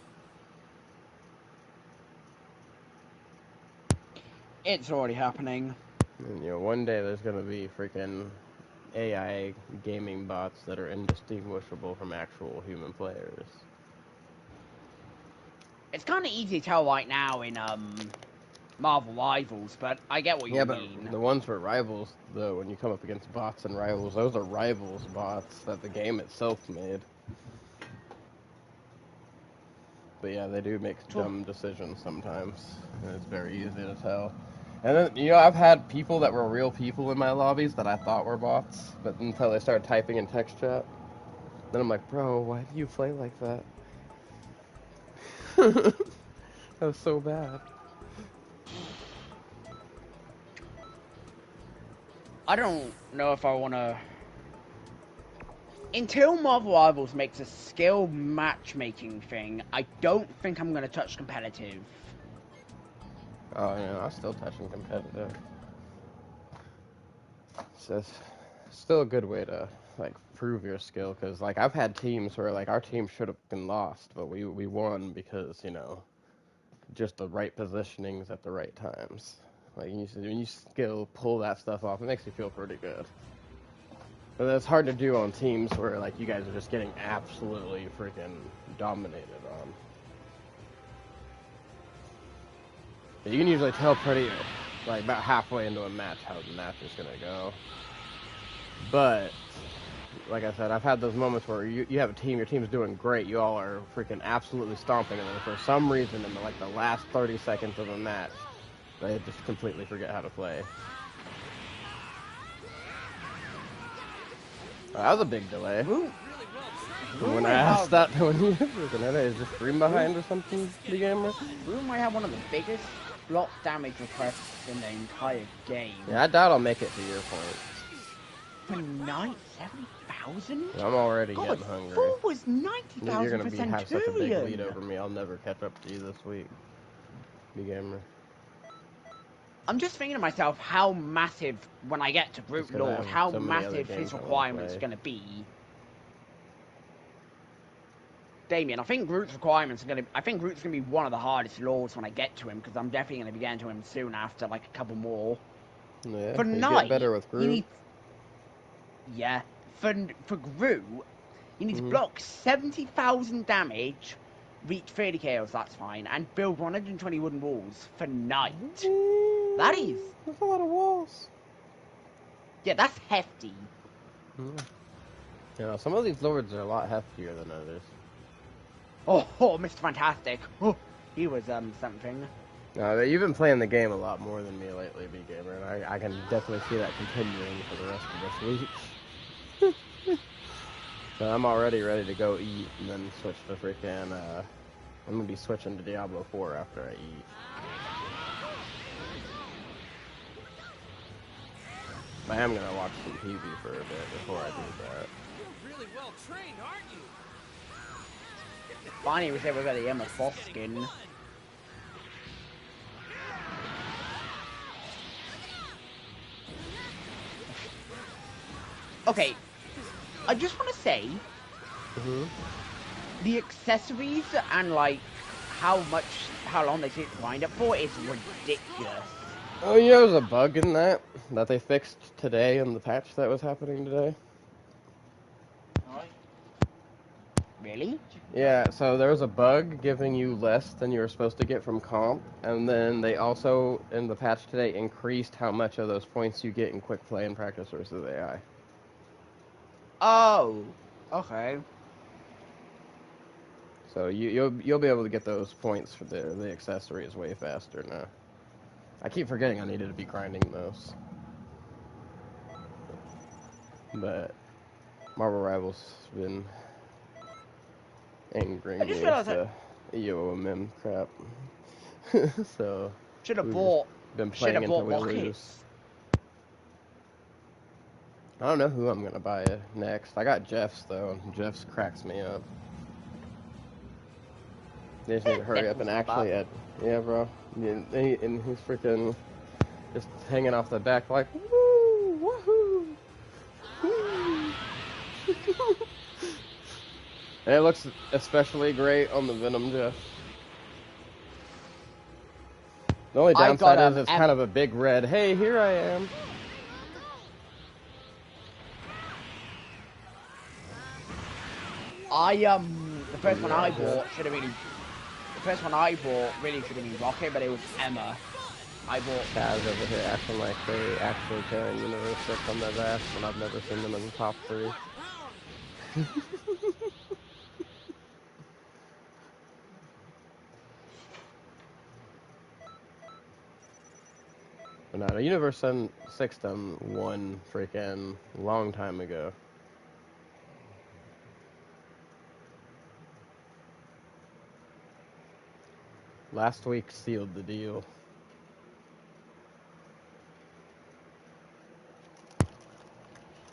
It's already happening. And, you know, one day there's going to be freaking AI gaming bots that are indistinguishable from actual human players. It's kind of easy to tell right now in Marvel Rivals, but I get what you mean. But the ones for Rivals, though, when you come up against bots and Rivals, those are Rivals bots that the game itself made. But yeah, they do make dumb decisions sometimes, and it's very easy to tell. And then, you know, I've had people that were real people in my lobbies that I thought were bots, but until they started typing in text chat, then I'm like, bro, why do you play like that? That was so bad. I don't know if I want to... Until Marvel Rivals makes a skill matchmaking thing, I don't think I'm going to touch competitive. Oh, yeah, I'm still touching competitive. It's still a good way to, like, prove your skill, because, like, I've had teams where, like, our team should have been lost, but we won because, you know, just the right positionings at the right times. Like, when you pull that stuff off, it makes you feel pretty good. But it's hard to do on teams where, like, you guys are just getting absolutely freaking dominated on. But you can usually tell pretty, like, about halfway into a match how the match is going to go. But, like I said, I've had those moments where you have a team, your team's doing great, you all are freaking absolutely stomping, and then for some reason in the last 30 seconds of a match, they just completely forget how to play. That was a big delay. Ooh. When I asked that, when you is this green behind or something, the gamer? Rue might have one of the biggest block damage requests in the entire game. Yeah, I doubt I'll make it to your point. For 70,000? I'm already getting hungry. Full was 90,000 You're gonna for have such a big Centurion. lead over me. I'll never catch up to you this week, gamer. I'm just thinking to myself how massive, when I get to Brute Lord, how massive his requirements are going to be. Damien, I think Groot's requirements are going to... I think Groot's going to be one of the hardest lords when I get to him, because I'm definitely going to be getting to him soon after, like, a couple more. Yeah, For you Knight, get better with Groot. Yeah. For Groot, you need to block 70,000 damage, reach 30 KOs, that's fine, and build 120 wooden walls for Knight. That is... That's a lot of walls. Yeah, that's hefty. Yeah, some of these lords are a lot heftier than others. Oh, Mr. Fantastic. Oh, he was, something. No, you've been playing the game a lot more than me lately, B-Gamer, and I can definitely see that continuing for the rest of this week. So I'm already ready to go eat and then switch to freaking, I'm gonna be switching to Diablo 4 after I eat. I am gonna watch some TV for a bit before I do that. You're really well trained, aren't you? Finally, we said we got the Emma Frost skin. Okay, I just want to say, the accessories and, like, how long they take to grind it for is ridiculous. Oh, you know, there's a bug in that they fixed today in the patch that was happening today. Really? Yeah, so there was a bug giving you less than you were supposed to get from comp, and then they also, in the patch today, increased how much of those points you get in quick play and practice versus AI. Oh, okay. So you'll be able to get those points for the accessories way faster now. I keep forgetting I needed to be grinding those. But Marvel Rivals has been angering I just me with realized the EOMM crap. So should have we've bought just been playing until we lose. rockets. I don't know who I'm gonna buy next. I got Jeff's though, and Jeff's cracks me up. They just need to hurry up and actually yeah, bro. And he's freaking just hanging off the back like woo, woohoo, woo. And it looks especially great on the Venom Jeff. The only downside is it's kind of a big red. Hey, here I am. The first one I bought should have been. The first one I bought really should have been Rocket, but it was Emma. I bought. Guys over here acting like they actually carrying Universe 6 on their ass, and I've never seen them in the top 3. But no, the Universe 6 done won freaking long time ago. Last week sealed the deal.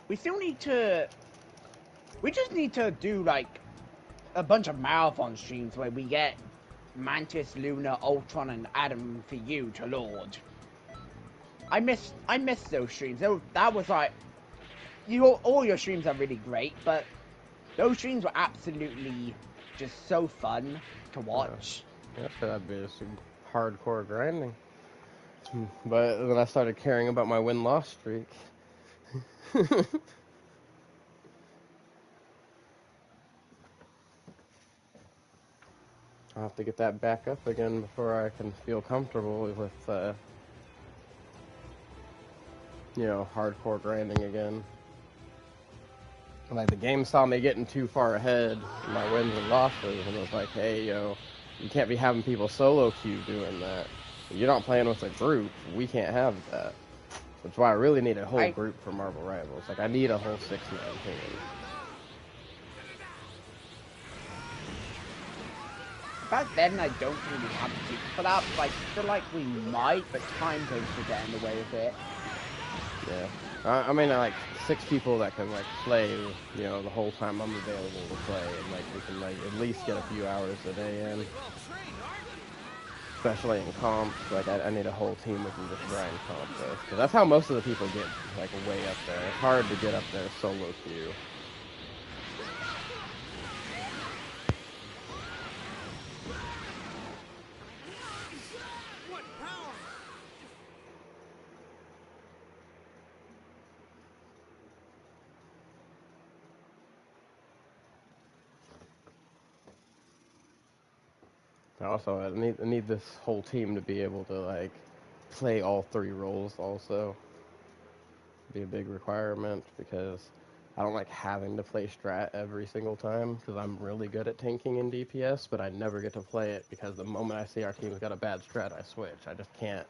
We still need to. We just need to do like a bunch of marathon streams where we get Mantis, Luna, Ultron, and Adam for you to Lord. I miss those streams. That was like, all your streams are really great, but those streams were absolutely just so fun to watch. Yeah, that'd be some hardcore grinding. But then I started caring about my win-loss streak. I'll have to get that back up again before I can feel comfortable with, hardcore grinding again. Like, the game saw me getting too far ahead in my wins and losses, and it was like, hey, you can't be having people solo queue doing that. You're not playing with a group. We can't have that. That's why I really need a whole group for Marvel Rivals. Like, I need a whole 6-man team. Back then, I don't think we had to for that, but I feel like we might, but time goes to get in the way of it. Yeah. I mean, like, 6 people that can, like, play, the whole time I'm available to play, and, like, we can, like, at least get a few hours a day in. Especially in comps, like, I need a whole team we can just grind comp with. Because that's how most of the people get, like, way up there. It's hard to get up there solo queue. Also, I need this whole team to be able to, like, play all 3 roles also. Be a big requirement, because I don't like having to play strat every single time, because I'm really good at tanking in DPS, but I never get to play it, because the moment I see our team's got a bad strat, I switch. I just can't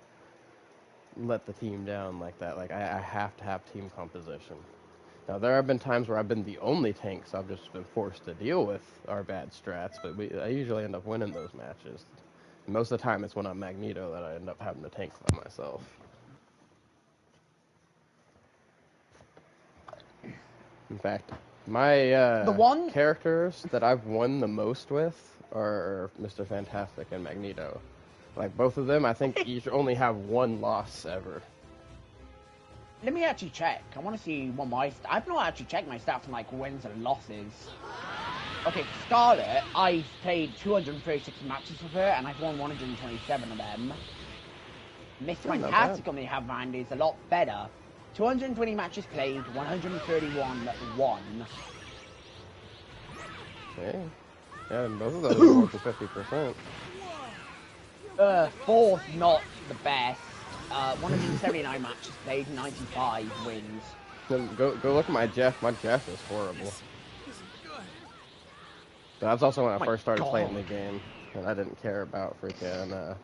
let the team down like that. Like, I have to have team composition. Now, there have been times where I've been the only tank, so I've just been forced to deal with our bad strats, but I usually end up winning those matches. Most of the time, it's when I'm Magneto that I end up having to tank by myself. In fact, my characters that I've won the most with are Mr. Fantastic and Magneto. Like, both of them, I think each only have 1 loss ever. Let me actually check. I want to see what I've not actually checked my stats on, like, wins and losses. Okay, for Scarlet, I've played 236 matches with her, and I've won 127 of them. Mr. Fantastic, on the other hand, is a lot better. 220 matches played, 131 won. Yeah, and both of those are more than 50%. Fourth, not the best. 179 matches played, 95 wins. Go look at my Jeff. My Jeff is horrible. But that's also when I first started playing the game, and I didn't care about freaking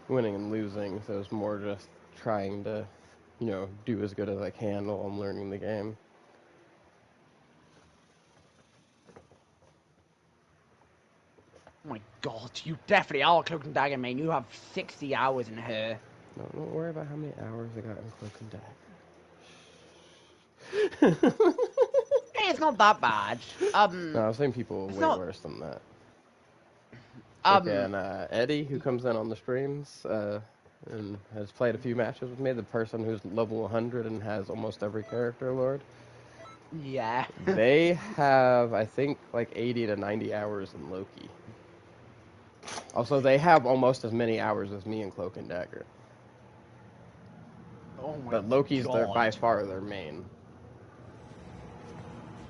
winning and losing, so it was more just trying to, you know, do as good as I can while I'm learning the game. Oh my god, you definitely are Cloak and Dagger main. You have 60 hours in her. No, don't worry about how many hours I got in Cloak and Dagger. It's not that bad. No, I've seen people way worse than that. And Eddie, who comes in on the streams and has played a few matches with me, the person who's level 100 and has almost every character, Lord. Yeah. They have, I think, like 80 to 90 hours in Loki. Also, they have almost as many hours as me in Cloak and Dagger. Oh my But Loki's by far their main.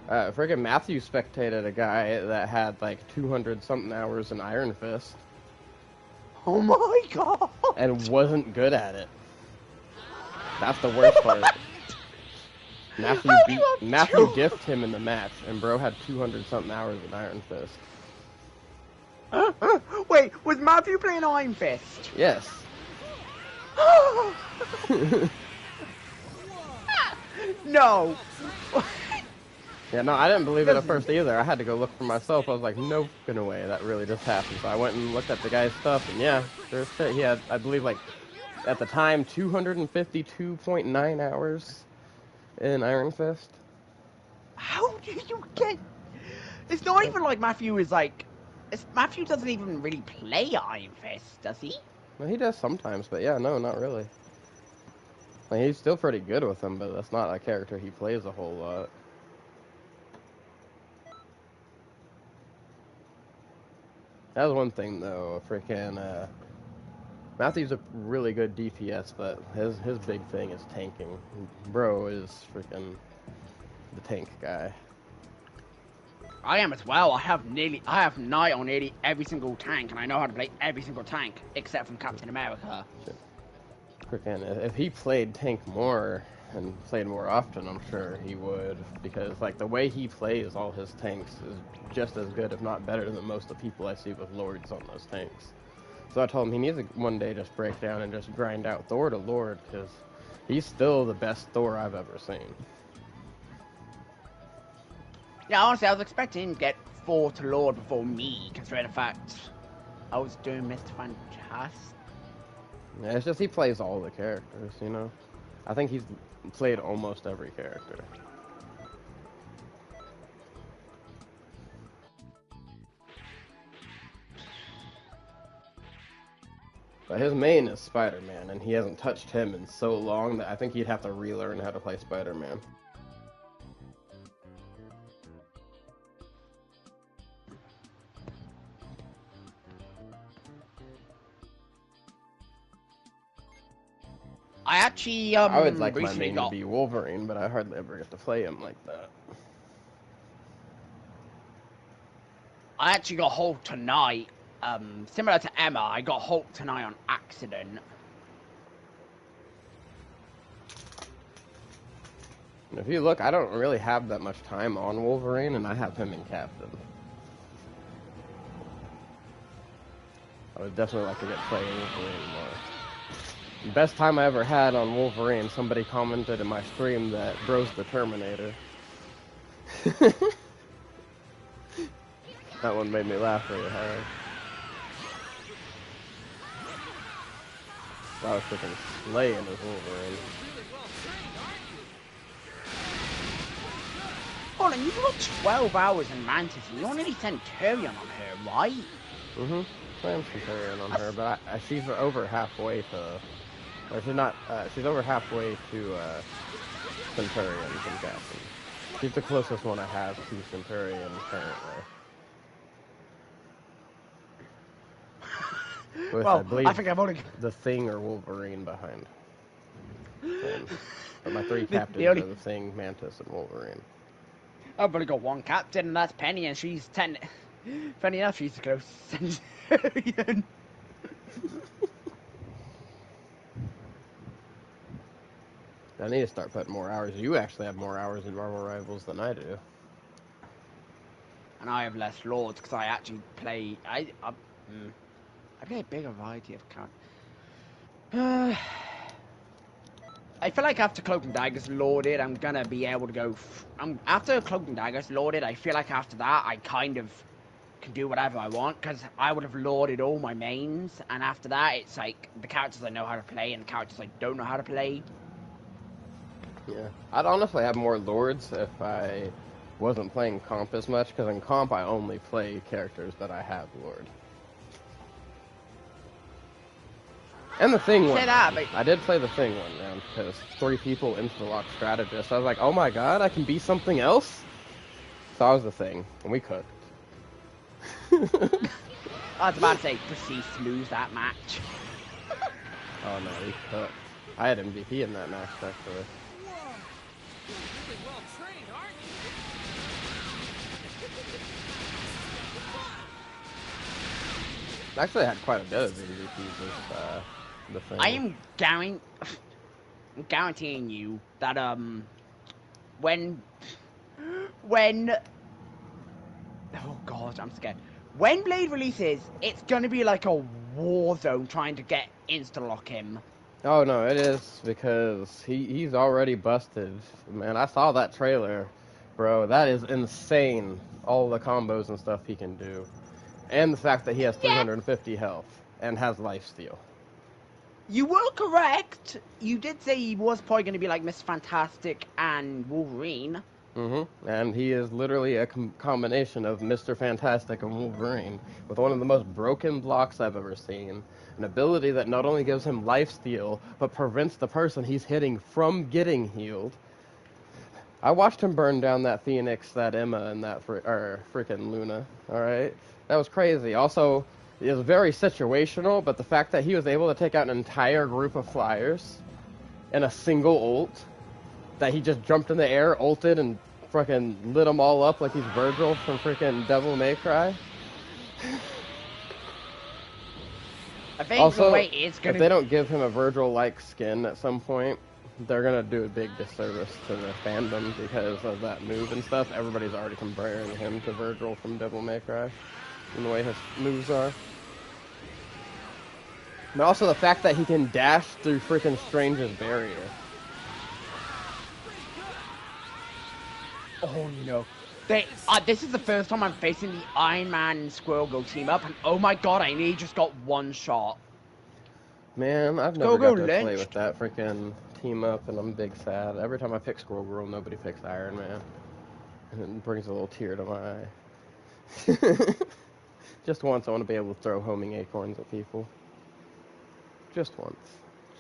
Friggin' Matthew spectated a guy that had like 200-something hours in Iron Fist. Oh my god! And wasn't good at it. That's the worst part. Matthew diffed him in the match, and bro had 200-something hours in Iron Fist. Wait, was Matthew playing Iron Fist? Yes. No. Yeah, no, I didn't believe it at first either. I had to go look for myself. I was like, no fucking way, that really just happened. So I went and looked at the guy's stuff, and yeah, there's shit. He had, I believe, like, at the time, 252.9 hours in Iron Fist. How do you get... It's not even like Matthew is like... Matthew doesn't even really play Iron Fist, does he? Well, he does sometimes, but yeah, no, not really. Like, he's still pretty good with him, but that's not a character he plays a whole lot. That's one thing, though. Freaking Matthew's a really good DPS, but his big thing is tanking. Bro is freaking the tank guy. I am as well. I have nigh on nearly every single tank, and I know how to play every single tank except from Captain America. Freaking, if he played tank more and played more often, I'm sure he would, because like the way he plays all his tanks is just as good, if not better, than most of the people I see with Lords on those tanks. So I told him he needs to one day just break down and just grind out Thor to Lord, because he's still the best Thor I've ever seen. Yeah, honestly, I was expecting him to get 4 to Lord before me, considering the fact I was doing Mr. Fantastic. Yeah, it's just he plays all the characters, you know? I think he's played almost every character. But his main is Spider-Man, and he hasn't touched him in so long that I think he'd have to relearn how to play Spider-Man. I actually, I would like my main to be Wolverine, but I hardly ever get to play him like that. I actually got Hulk tonight. Similar to Emma, I got Hulk tonight on accident. If you look, I don't really have that much time on Wolverine, and I have him in Captain. I would definitely like to get playing Wolverine more. The best time I ever had on Wolverine, somebody commented in my stream that bro's the Terminator. That one made me laugh really hard. I was freaking slaying as Wolverine. Hold on, you've got 12 hours in Mantis, and you only Centurion on her, right? Mm-hmm. I am Centurion on her, but she's over halfway to... Or she's not... she's over halfway to Centurion from Captain. He's the closest one I have to Centurion currently. With, Well, I believe, I think I've only... the Thing or Wolverine behind him. But my three The captains only... are the Thing, Mantis, and Wolverine. I've only got one captain, and that's Penny, and she's 10. Funny enough, she's the closest Centurion. I need to start putting more hours. You actually have more hours in Marvel Rivals than I do. And I have less lords, because I actually play... I play a bigger variety of characters. I feel like after Cloak and Dagger's loaded, I'm gonna be able to go... after Cloak and Dagger's loaded, I feel like after that, I kind of can do whatever I want, because I would have loaded all my mains, and after that, it's like the characters I know how to play and the characters I don't know how to play. Yeah. I'd honestly have more lords if I wasn't playing comp as much, because in comp I only play characters that I have lord. And the Thing one. I did play the Thing one round, because 3 people into the lock strategist. I was like, oh my god, I can be something else? So I was the Thing, and we cooked. I was about to say, proceed to lose that match. Oh no, we cooked. I had MVP in that match, actually. Whoa! You're really well trained, aren't you? Actually, I had quite a bit of MVPs with the Thing. I am guaranteeing you that when oh god, I'm scared. When Blade releases, it's gonna be like a war zone trying to get insta-lock him. Oh no, it is, because he's already busted. Man, I saw that trailer, bro. That is insane. All the combos and stuff he can do. And the fact that he has 350 health and has lifesteal. You were correct. You did say he was probably going to be like Mr. Fantastic and Wolverine. Mm-hmm. And he is literally a combination of Mr. Fantastic and Wolverine, with one of the most broken blocks I've ever seen. An ability that not only gives him lifesteal, but prevents the person he's hitting from getting healed. I watched him burn down that Phoenix, that Emma, and that freaking Luna. Alright? That was crazy. Also, it was very situational, but the fact that he was able to take out an entire group of flyers in a single ult, that he just jumped in the air, ulted, and freaking lit them all up like he's Virgil from freaking Devil May Cry. I think also, the way it's gonna... if they don't give him a Virgil-like skin at some point, they're gonna do a big disservice to the fandom because of that move and stuff. Everybody's already comparing him to Virgil from Devil May Cry, and the way his moves are. And also the fact that he can dash through freaking Strange's barrier. Oh no. This is the first time I'm facing the Iron Man and Squirrel Girl team up, and oh my god, I nearly just got one shot. Man, I've never got to play with that freaking team up, and I'm big sad. Every time I pick Squirrel Girl, nobody picks Iron Man. And it brings a little tear to my eye. Just once, I want to be able to throw homing acorns at people. Just once.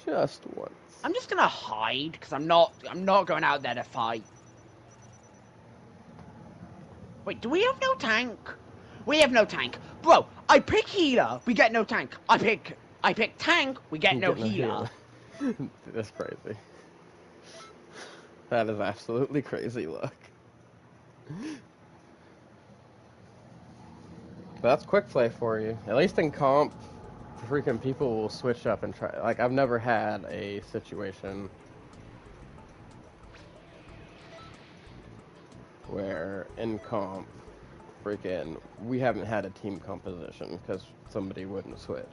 Just once. I'm just gonna hide, because I'm not going out there to fight. Wait, do we have no tank? We have no tank. Bro, I pick healer, we get no tank. I pick tank, we get no healer. That's crazy. That is absolutely crazy luck. That's quick play for you. At least in comp, freaking people will switch up and try. Like, I've never had a situation where in comp, freaking, we haven't had a team composition because somebody wouldn't switch.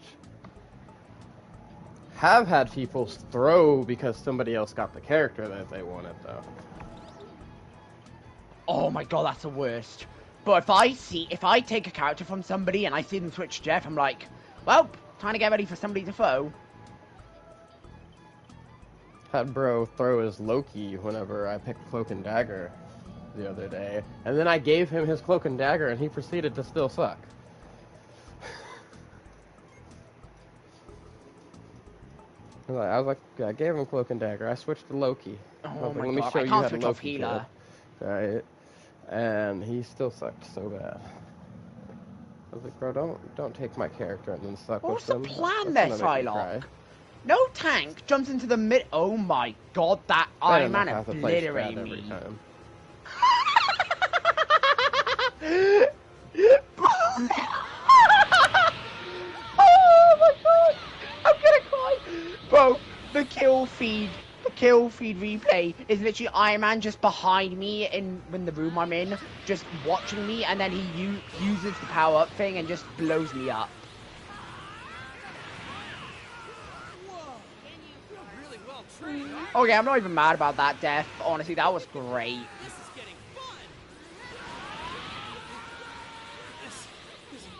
Have had people throw because somebody else got the character that they wanted, though. Oh my god, that's the worst. But if I take a character from somebody and I see them switch Jeff, I'm like, well, trying to get ready for somebody to throw. Had bro throw his Loki whenever I picked Cloak and Dagger the other day, and then I gave him his Cloak and Dagger and he proceeded to still suck. I was like, I gave him Cloak and Dagger. I switched to Loki. Oh my let me god, show I you can't how switch Loki off healer. right? And he still sucked so bad. I was like, bro, don't take my character and then suck What's with the them. plan That's there, gonna make me cry. Psylocke? No tank jumps into the mid. Oh my god, that I Iron don't Man know how to play Strat obliterated every me. time. Oh my god! I'm gonna cry! Bro, the kill feed replay is literally Iron Man just behind me in the room I'm in, just watching me, and then he uses the power up thing and just blows me up. Really well trained, aren't you? Okay, I'm not even mad about that death. Honestly, that was great. This is getting fun. This isn't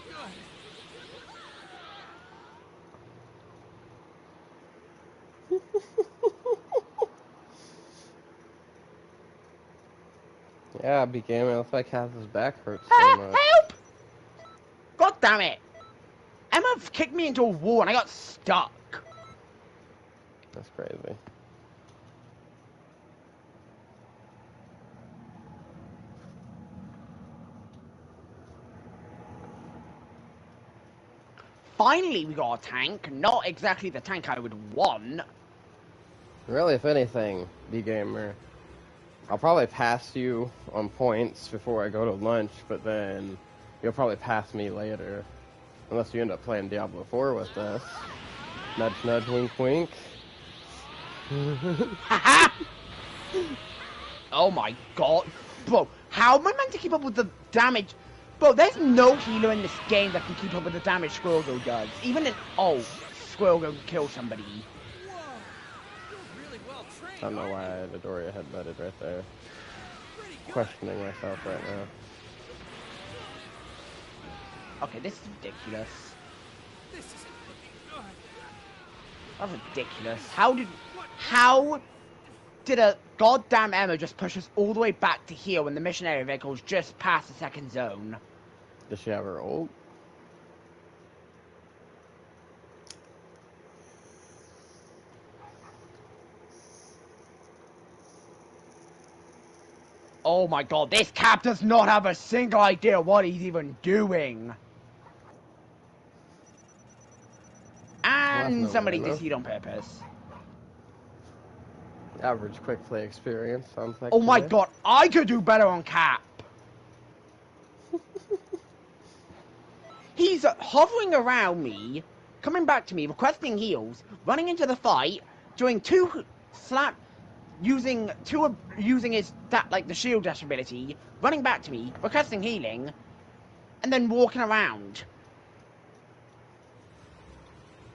Yeah, became it looks like half his back hurts so much. Help! God damn it! Emma kicked me into a wall and I got stuck. That's crazy. Finally, we got a tank. Not exactly the tank I would want. Really, if anything, D-Gamer, I'll probably pass you on points before I go to lunch, but then you'll probably pass me later. Unless you end up playing Diablo 4 with us. Nudge, nudge, wink, wink. Haha! Oh my god. Bro, how am I meant to keep up with the damage? Bro, there's no healer in this game that can keep up with the damage Squirrel does. Even in... Oh, Squirrel can kill somebody. really well trained. I don't know why Midoriya had nutted right there. Questioning myself right now. Okay, this is ridiculous. This isn't looking good. That's ridiculous. How did a goddamn Emma just push us all the way back to here when the missionary vehicle's just past the second zone? Does she have her ult? Oh my god, this Cap does not have a single idea what he's even doing. And no somebody bueno. DC'd on purpose. Average quick play experience, sounds like. Oh my today. god, I could do better on Cap. He's hovering around me, coming back to me, requesting heals, running into the fight, doing using his the shield dash ability, running back to me, requesting healing, and then walking around.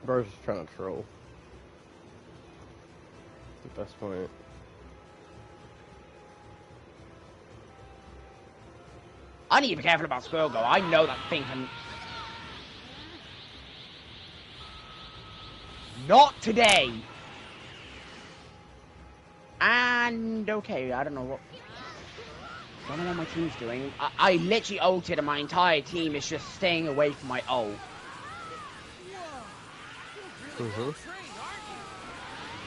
Bro's just trying to troll. That's the best point. I need to be careful about Squirrel Go. I know that thing can... Not today! And okay, I don't know what my team's doing. I literally ulted and my entire team is just staying away from my ult. Mm-hmm.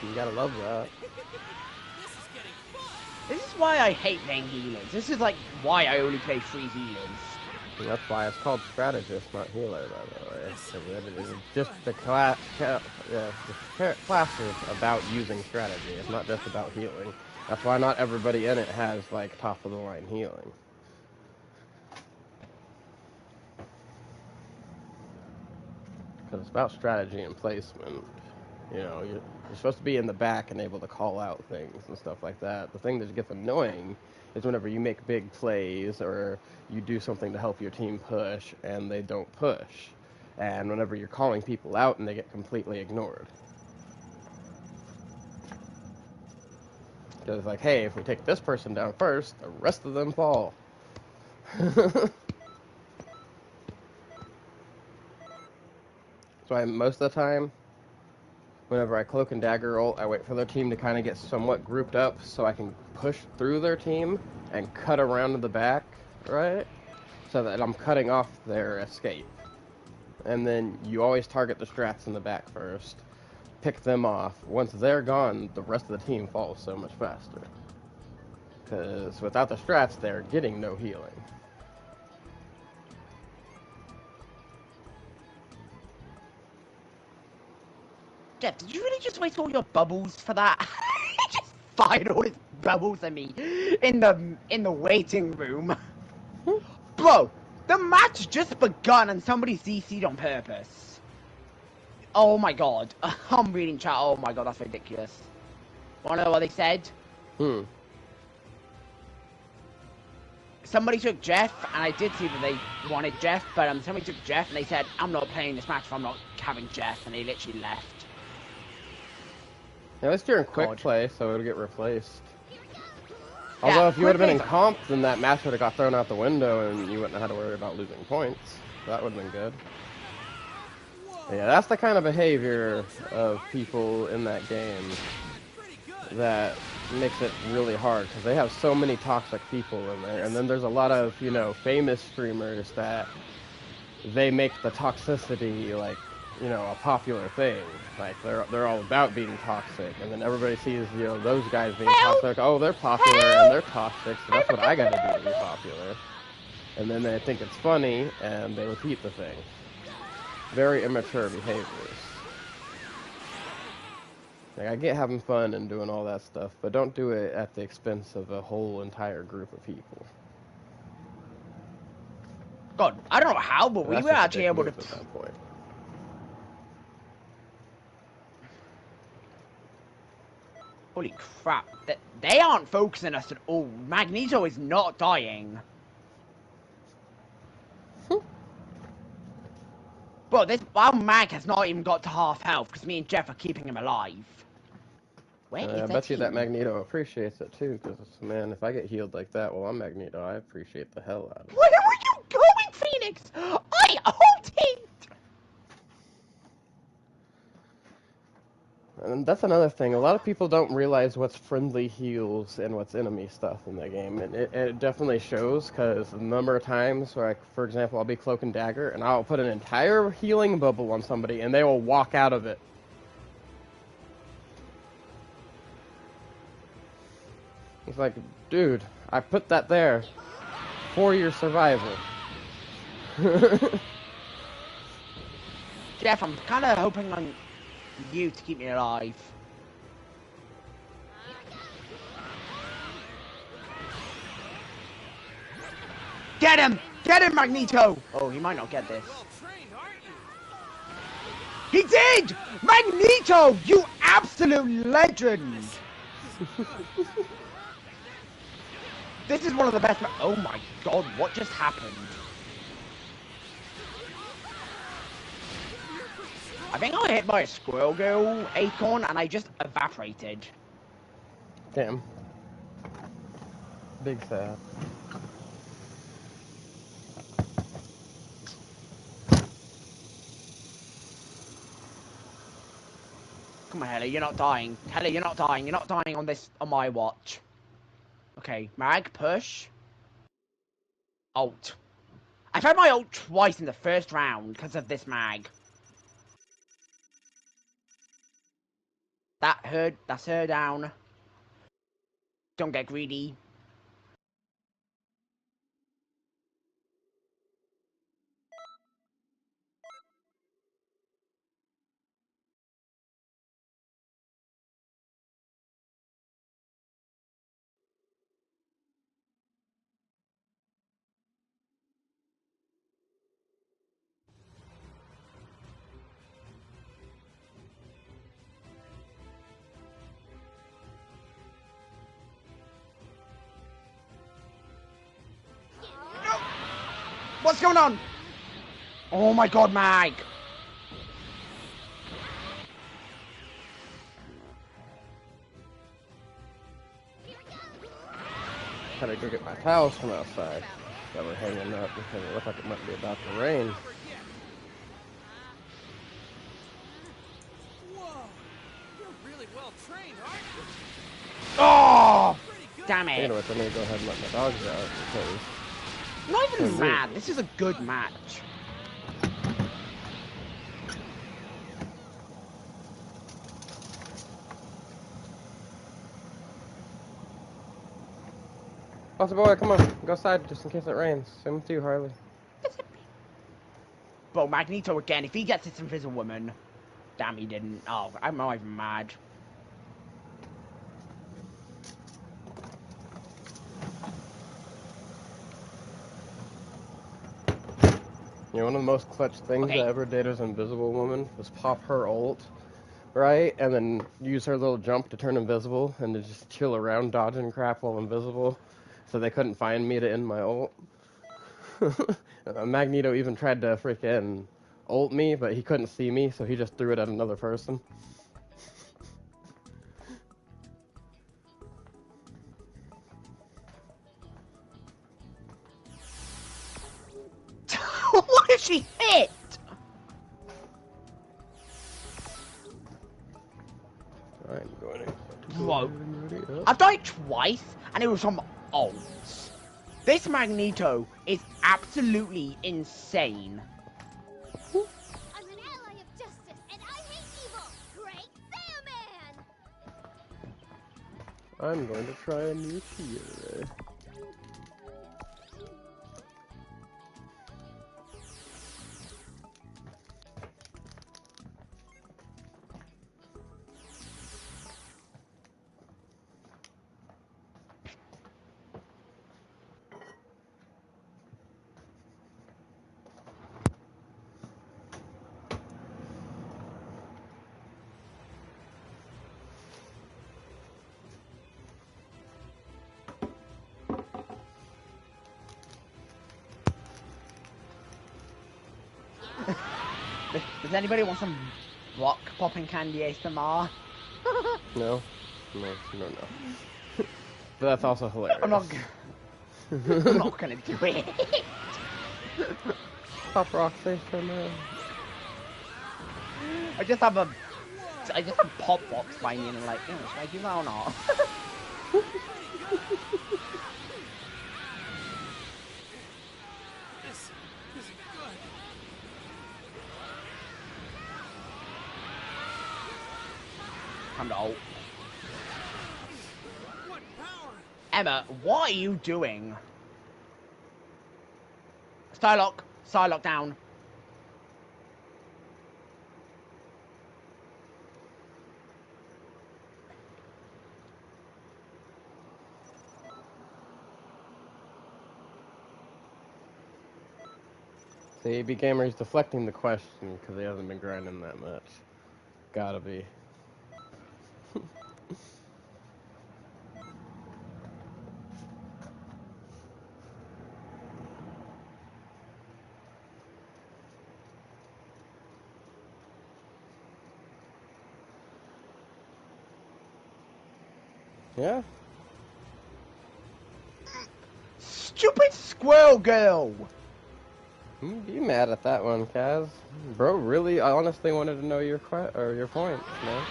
You gotta love that. This is getting fun. This is why I hate playing healers. This is like why I only play 3 healers. And that's why it's called strategist, not healer, by the way. It's just the class. The class is about using strategy. It's not just about healing. That's why not everybody in it has like top of the line healing. Because it's about strategy and placement. You know, you're supposed to be in the back and able to call out things and stuff like that. The thing that gets annoying is whenever you make big plays or you do something to help your team push and they don't push. And whenever you're calling people out and they get completely ignored. Because it's like, hey, if we take this person down first, the rest of them fall. So most of the time, whenever I cloak and dagger ult, I wait for their team to kind of get somewhat grouped up so I can push through their team and cut around to the back, right? So that I'm cutting off their escape. And then you always target the strats in the back first, pick them off. Once they're gone, the rest of the team falls so much faster. because without the strats, they're getting no healing. Jeff, did you really just waste all your bubbles for that? Just fired all his bubbles at me in the waiting room. Bro, the match just begun and somebody CC'd on purpose. Oh my god. I'm reading chat. Oh my god, that's ridiculous. Wanna know what they said? Somebody took Jeff, and I did see that they wanted Jeff, but somebody took Jeff and they said, I'm not playing this match if I'm not having Jeff, and they literally left. Yeah, at least you're in quick play, so it'll get replaced. Although if you would have been in comp, then that match would have got thrown out the window and you wouldn't have had to worry about losing points. That would have been good. But yeah, that's the kind of behavior of people in that game that makes it really hard, because they have so many toxic people in there. And then there's a lot of, you know, famous streamers that they make the toxicity, like, you know, a popular thing. Like, they're all about being toxic, and then everybody sees, you know, those guys being toxic. Oh, they're popular and they're toxic, so that's what I gotta do to be popular. And then they think it's funny, and they repeat the thing. Very immature behaviors. Like, I get having fun and doing all that stuff, but don't do it at the expense of a whole entire group of people. God, I don't know how, but we were actually able to... At that point. Holy crap. They aren't focusing us at all. Magneto is not dying. Bro, our Mag has not even got to half health because me and Jeff are keeping him alive. Where is I bet you that Magneto appreciates it too, because, man, if I get healed like that while I'm Magneto, I appreciate the hell out of it. Where were you going, Phoenix? I ulted! And that's another thing. A lot of people don't realize what's friendly heals and what's enemy stuff in the game. And it definitely shows, because the number of times where, like, for example, I'll be Cloak and Dagger, and I'll put an entire healing bubble on somebody, and they will walk out of it. It's like, dude, I put that there for your survival. Jeff, I'm kind of hoping on you to keep me alive. Get him! Get him, Magneto! Oh, he might not get this. He did! Magneto, you absolute legend! This is one of the best. Oh my god, what just happened? I think I got hit by a Squirrel Girl acorn and I just evaporated. Damn. Big sad. Come on, Hella, you're not dying. Hella, you're not dying. You're not dying on my watch. Okay, Mag, push. Ult. I've had my ult twice in the first round because of this Mag. That's her down. Don't get greedy. What's going on? Oh my god, Mag! Gotta go get my towels from outside that were hanging up because it looked like it might be about to rain. Whoa, you're really well trained, aren't you? Oh! Damn it. You know what, I need to go ahead and let my dogs out because... I'm not even mad. This is a good match. Bossy boy, come on. Go outside just in case it rains. Same with you, Harley. Bro, Magneto again. If he gets this Invisible Woman. Damn, he didn't. Oh, I'm not even mad. You know, one of the most clutch things I ever did as Invisible Woman was pop her ult, right? And then use her little jump to turn invisible and to just chill around dodging crap while invisible so they couldn't find me to end my ult. Magneto even tried to freaking ult me, but he couldn't see me, so he just threw it at another person. What did she hit? I'm going to Bro, I've died twice, and it was from ults. This Magneto is absolutely insane. I'm an ally of justice, and I hate evil. Great Saiyaman! I'm going to try a new tier. Does anybody want some rock popping candy ASMR? No. But that's also hilarious. I'm not gonna do it. Pop rock ASMR. I just have pop rocks by me and I'm like, should I do that or not? Time to ult. Emma, what are you doing? Psylocke down. See, B Gamer's deflecting the question because he hasn't been grinding that much. Gotta be. Yeah. Stupid squirrel girl! Be mad at that one, Kaz. Bro, really, I honestly wanted to know your point, man.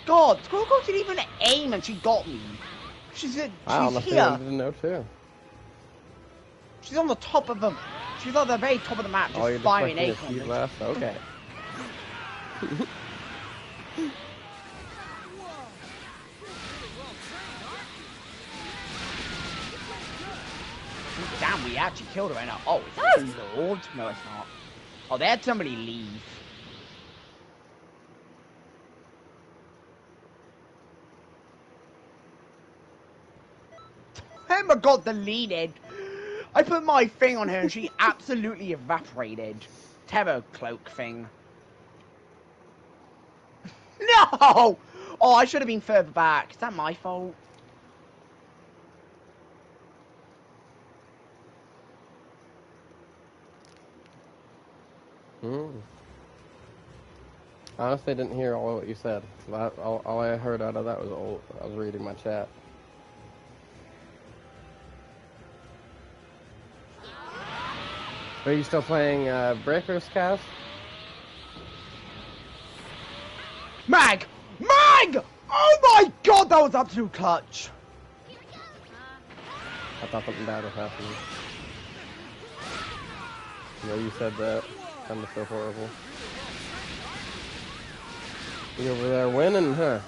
God, squirrel girl didn't even aim and she got me. She's I honestly here. wanted to know too. She's on the top of them. She's on the very top of the map, just firing acorns. Left? Okay. Damn, we actually killed her right now. Oh, is that a lord? No, it's not. Oh, they had somebody leave. Emma got deleted. I put my thing on her and she absolutely evaporated. Terror cloak thing. No! Oh, I should have been further back. Is that my fault? Honestly, didn't hear all what you said. All I heard out of that was old. I was reading my chat. Are you still playing Breakers, Kaz? Mag! Mag! Oh my god, that was absolute clutch. I thought something bad was happening. No, you said that. Kind of so horrible. You over there winning, huh?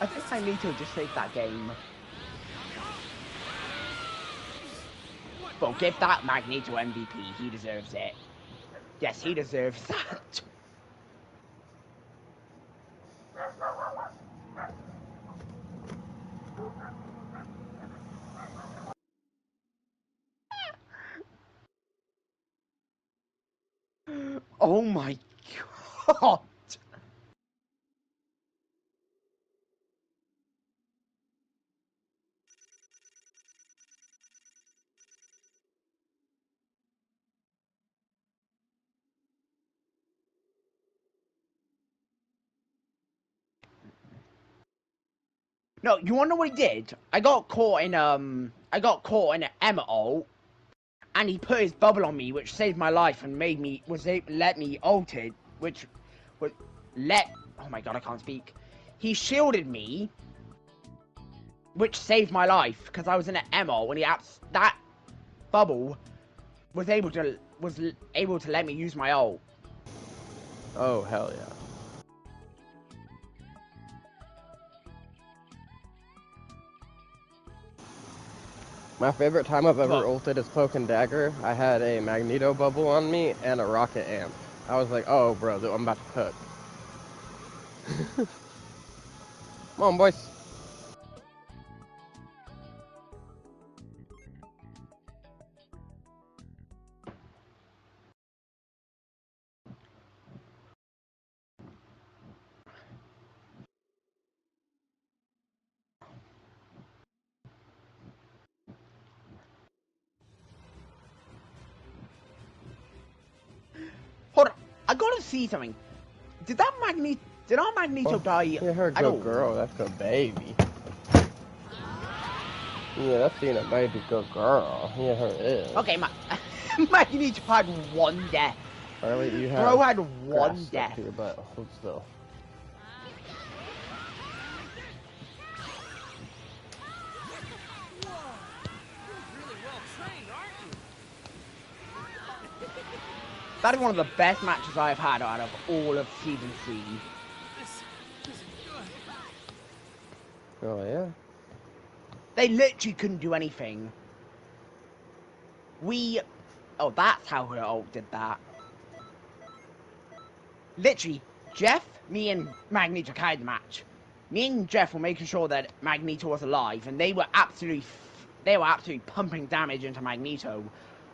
I think Magneto just saved that game. But give that Magneto MVP. He deserves it. Yes, he deserves that. Oh my god. No, you wanna know what he did? I got caught in an Emma ult, and he put his bubble on me, which saved my life and let me ult it, which was oh my god, I can't speak. He shielded me, which saved my life because I was in an Emma when that bubble was able to let me use my ult. Oh, hell yeah. My favorite time I've ever ulted is Poke and Dagger. I had a Magneto bubble on me and a Rocket Amp. I was like, oh, bro, I'm about to cook. Come on, boys. Hold on, I gotta see something. Did our Magneto die? Yeah, her good girl. That's a baby. Yeah, that's being a baby good girl. Yeah, her is. Okay, Magneto had one death. Harley, you have Bro had one death. To your butt. Hold still. That is one of the best matches I've had out of all of Season 3. Oh, yeah? They literally couldn't do anything. Oh, that's how her ult did that. Literally, Jeff, me and Magneto carried the match. Me and Jeff were making sure that Magneto was alive, and they were absolutely pumping damage into Magneto,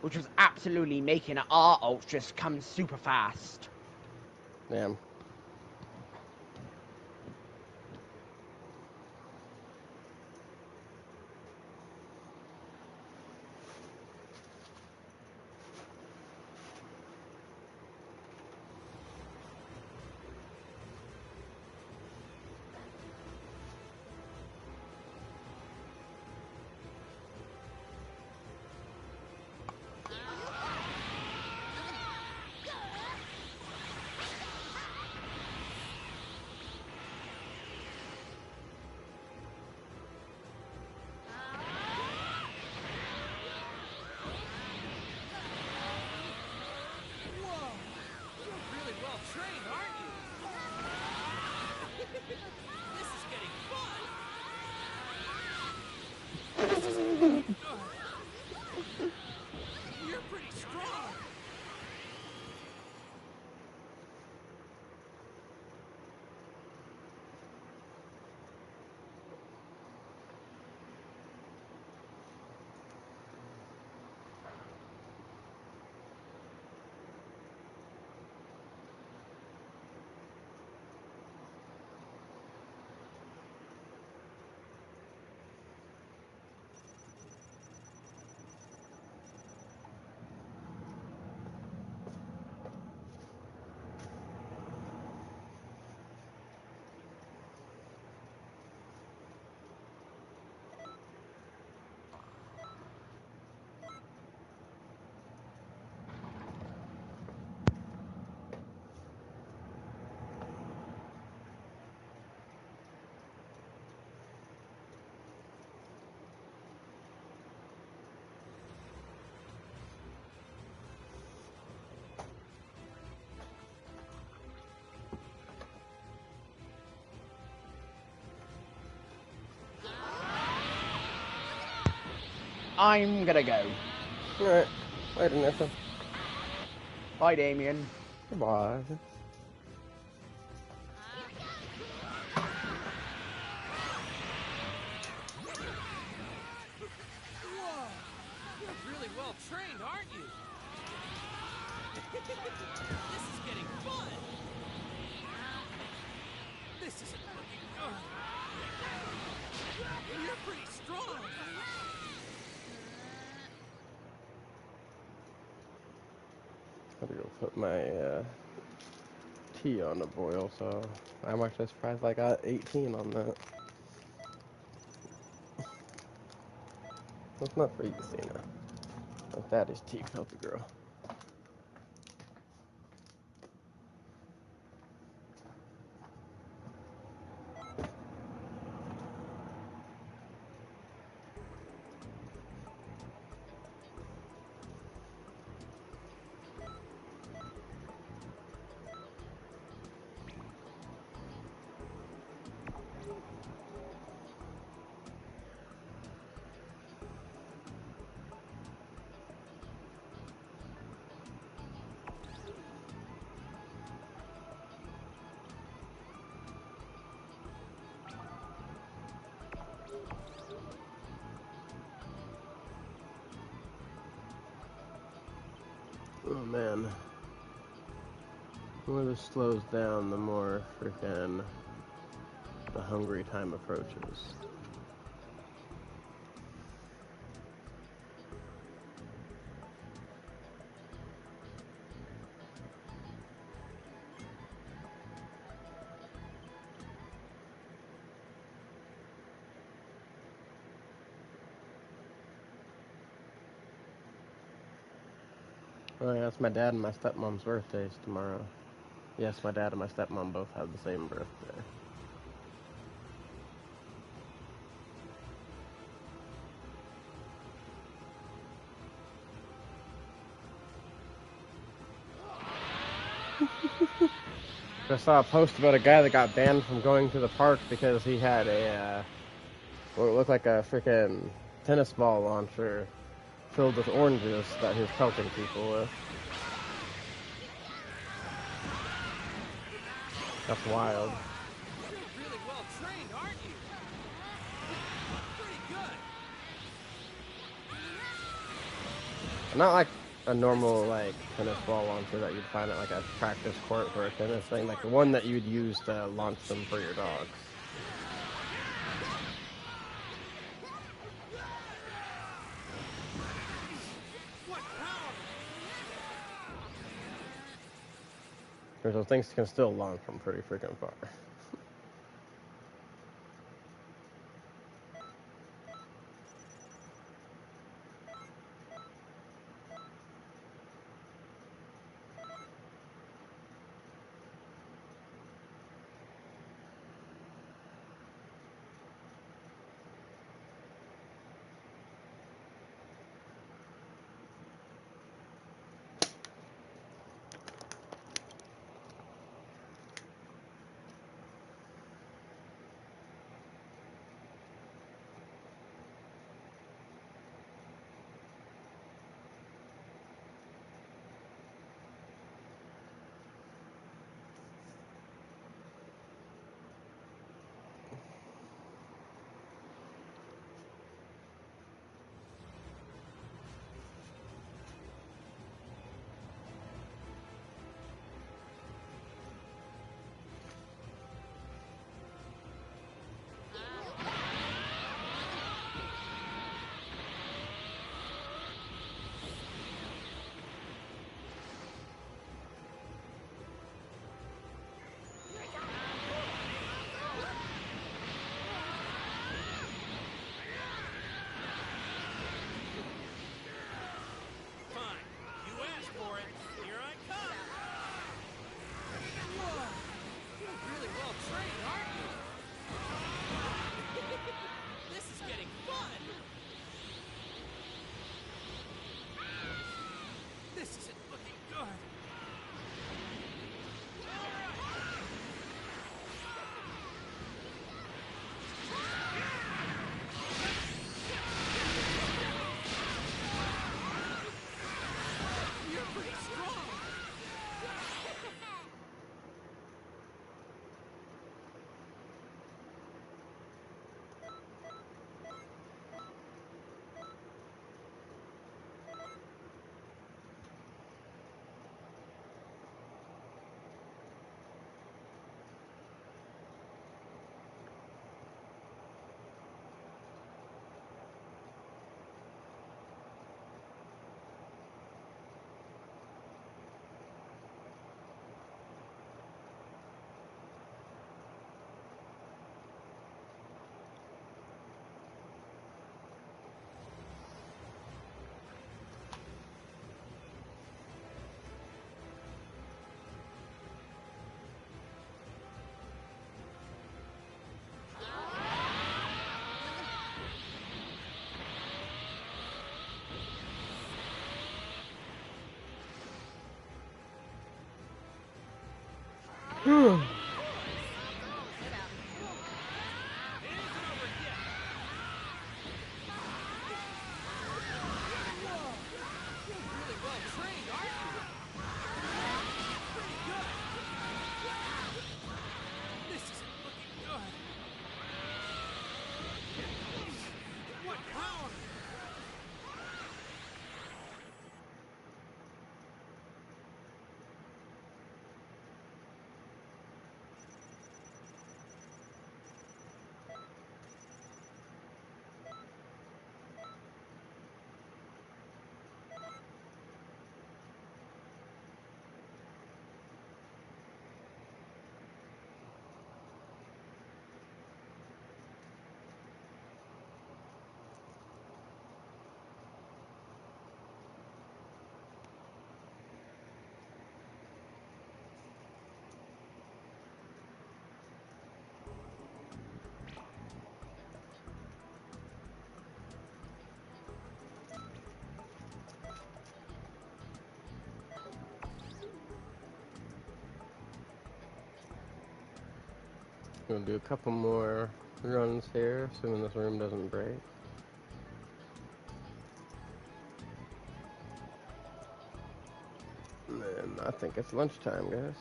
which was absolutely making our ult just come super fast. Damn. I'm gonna go. Alright. Later, Nessa. Bye, Damien. Goodbye. Whoa! You're really well trained, aren't you? This is getting fun! This isn't looking good. You're pretty strong! I'm gonna go put my tea on the boil, so I'm actually surprised I got 18 on that. That's not for you, Cena. That's Daddy's tea, healthy girl. Oh man. The more this slows down, the more freaking the hungry time approaches. Oh yeah, it's my dad and my stepmom's birthdays tomorrow. Yes, my dad and my stepmom both have the same birthday. I saw a post about a guy that got banned from going to the park because he had a, what looked like a freaking tennis ball launcher filled with oranges that he was pelting people with. That's wild. You're really well trained, aren't you? Pretty good! Not like a normal like tennis ball launcher that you'd find at like a practice court for a tennis thing, like the one that you'd use to launch them for your dogs. What power! Because those things can still launch from pretty freaking far. Gonna do a couple more runs here, assuming this room doesn't break. And then I think it's lunchtime, guys.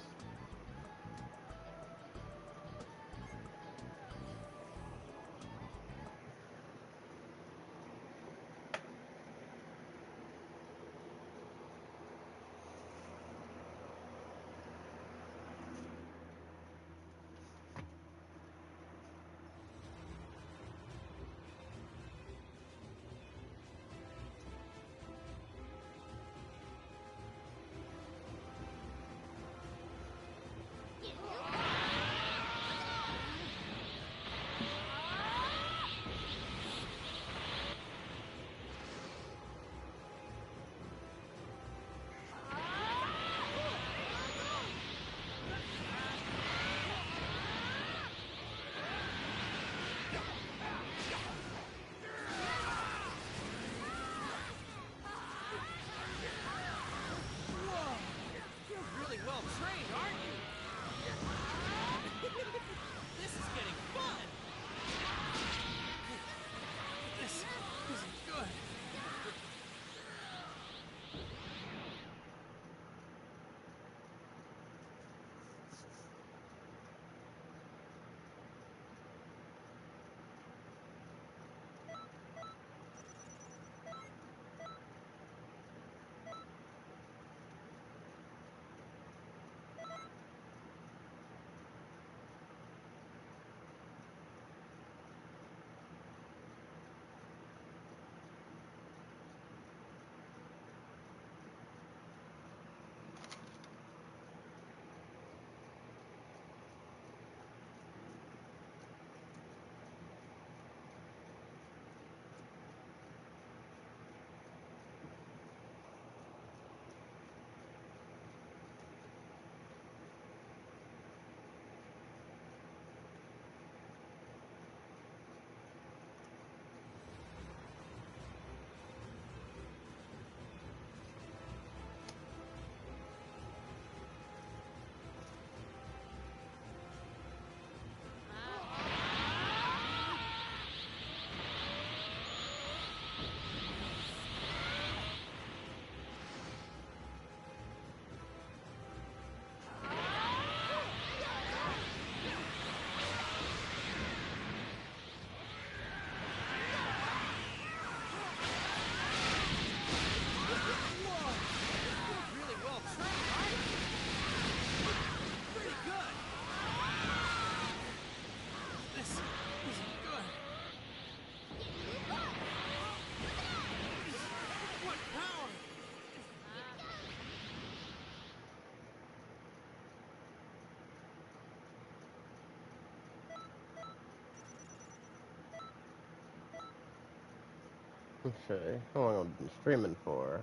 Okay, how long have I been streaming for?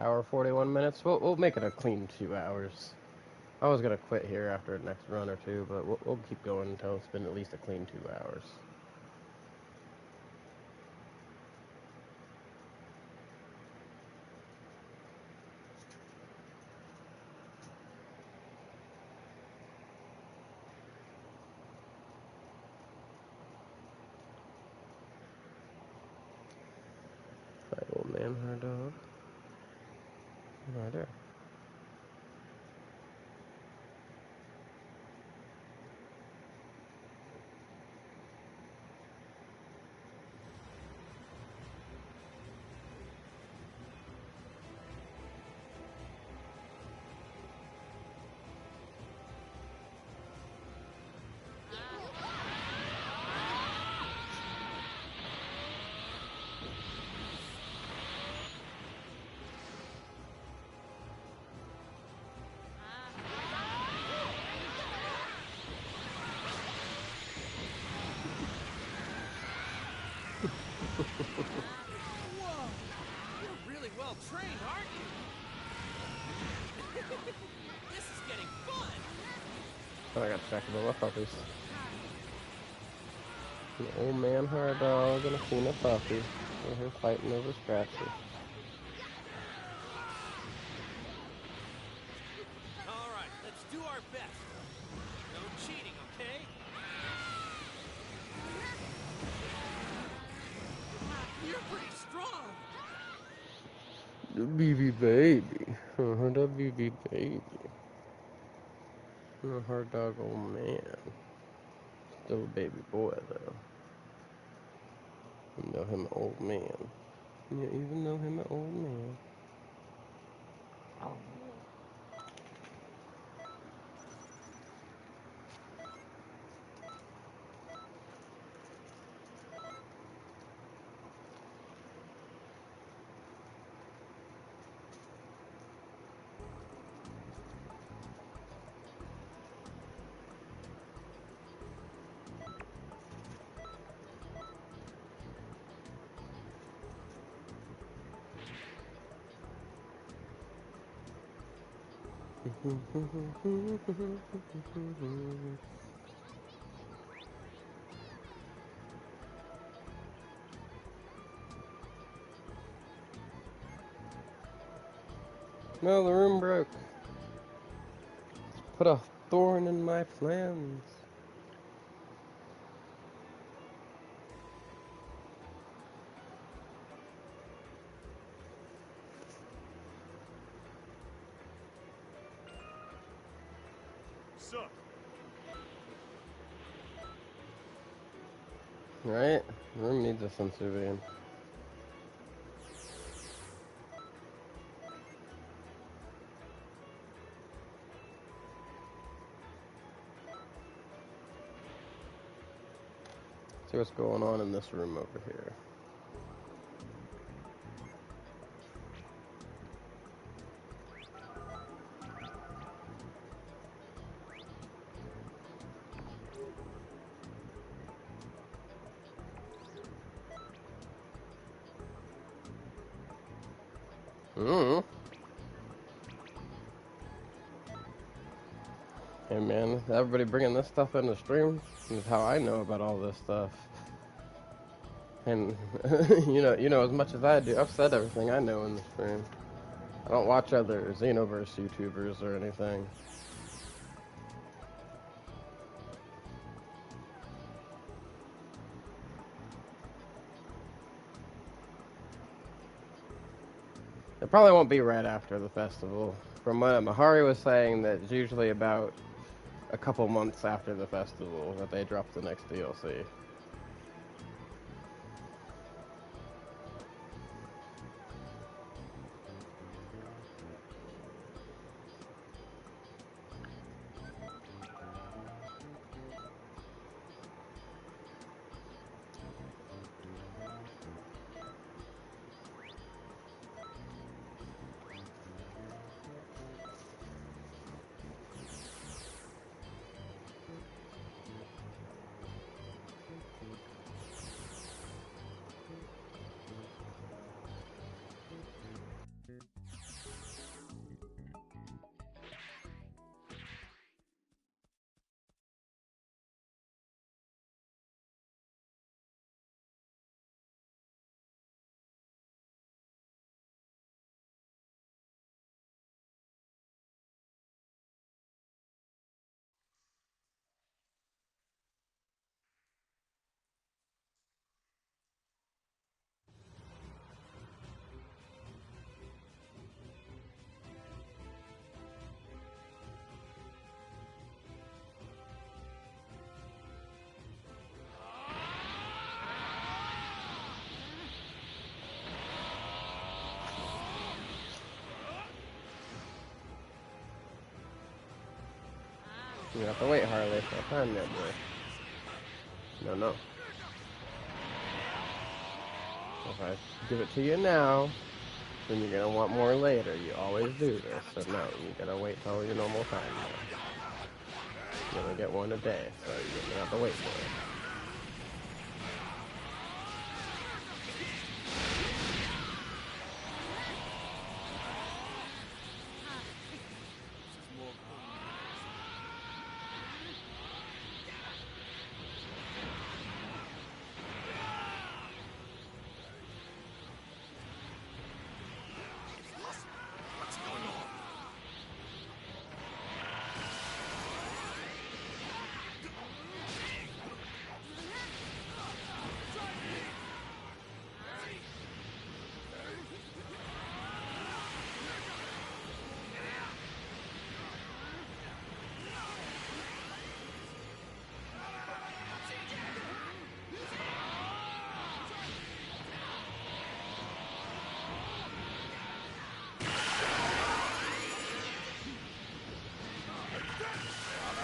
Hour 41 minutes? We'll make it a clean 2 hours. I was gonna quit here after the next run or two, but we'll keep going until it's been at least a clean 2 hours. No idea. Whoa! You're really well trained, aren't you? This is getting fun! Oh, I got distracted by my puppies. An old man hard dog and a peanut puppy. They're here fighting over scratches. Alright, let's do our best. No cheating, okay? You're pretty strong! The BB baby. The BB baby. A hard dog old man. Still a baby boy, though. You know him an old man. You even know him an old man. No, the room broke. Put a thorn in my plans. Sup? Right? The room needs a sensory van. See what's going on in this room over here. Hey man, everybody bringing this stuff in the stream is how I know about all this stuff. And you know as much as I do. I've said everything I know in the stream. I don't watch other Xenoverse YouTubers or anything. It probably won't be right after the festival. From what Mahari was saying, that it's usually about a couple months after the festival that they drop the next DLC. You have to wait, Harley. No time there, boy. No, no. If I give it to you now, then you're gonna want more later. You always do this. So no, you gotta wait till your normal time now. You only get one a day, so you're gonna have to wait for it.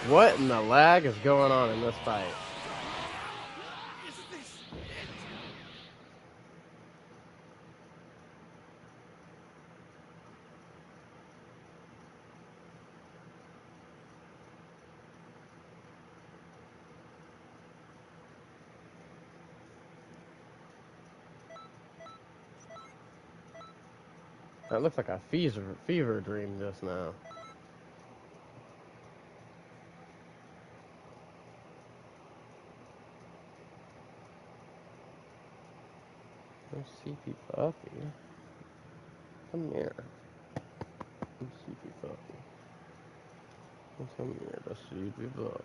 What in the lag is going on in this fight? That looks like a fever dream just now. There's CP Puffy. Come here. CP Puffy. Come here, the CP Puffy.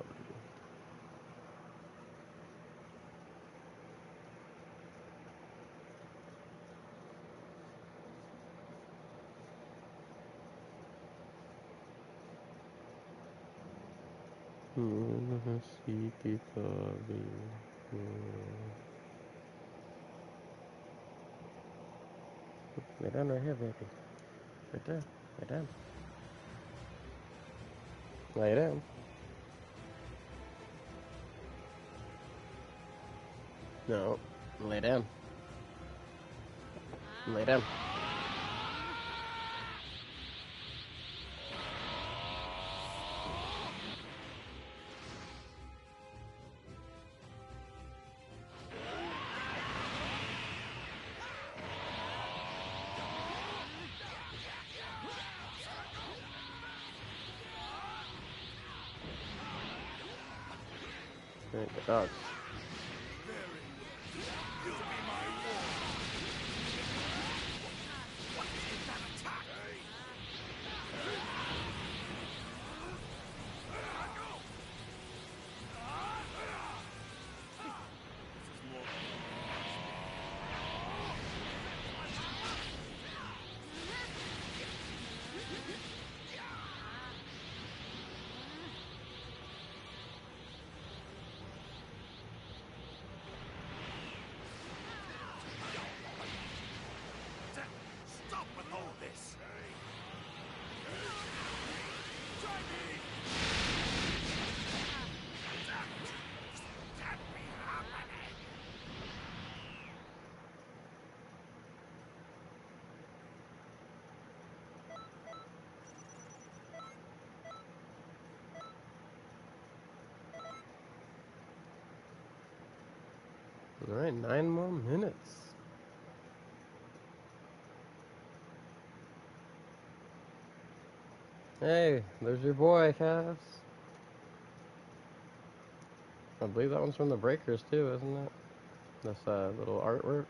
CP Puffy. Lay down right here, baby. Right there. Lay down. Lay down. No. Lay down. Lay down. Right, the dogs. All right, 9 more minutes. Hey, there's your boy, Cass. I believe that one's from the Breakers too, isn't it? This little artwork.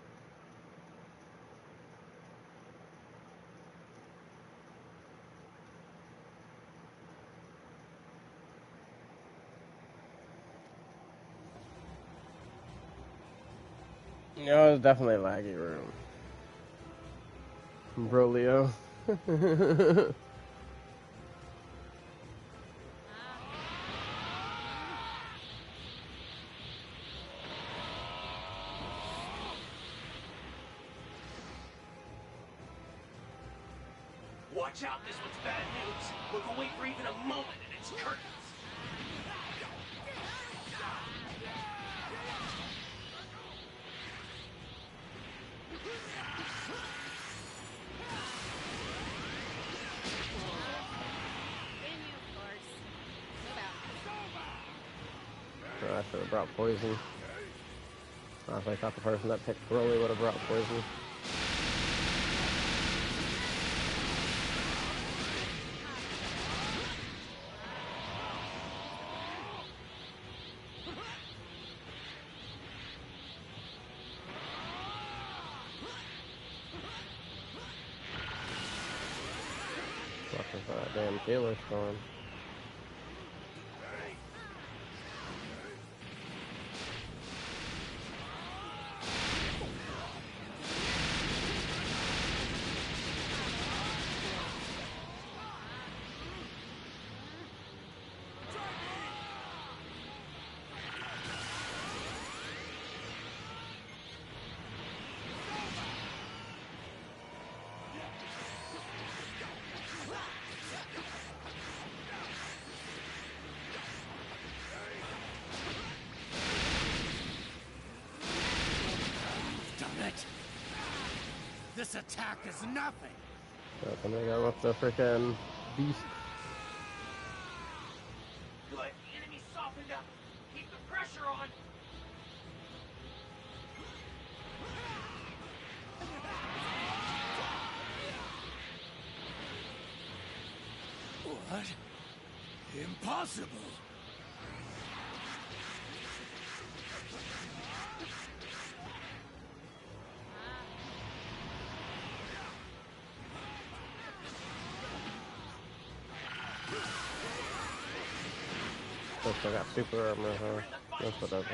No, it's definitely a laggy room. Brolio. Watch out, this one's bad news. Look away for even a moment and it's curtains. should have brought poison. I thought the person that picked Broly would have brought poison. Looking for that damn killer storm. This attack is nothing. And they go with the freaking beast. Good. The enemy softened up. Keep the pressure on. What? Impossible. I got super armor, huh? That's whatever.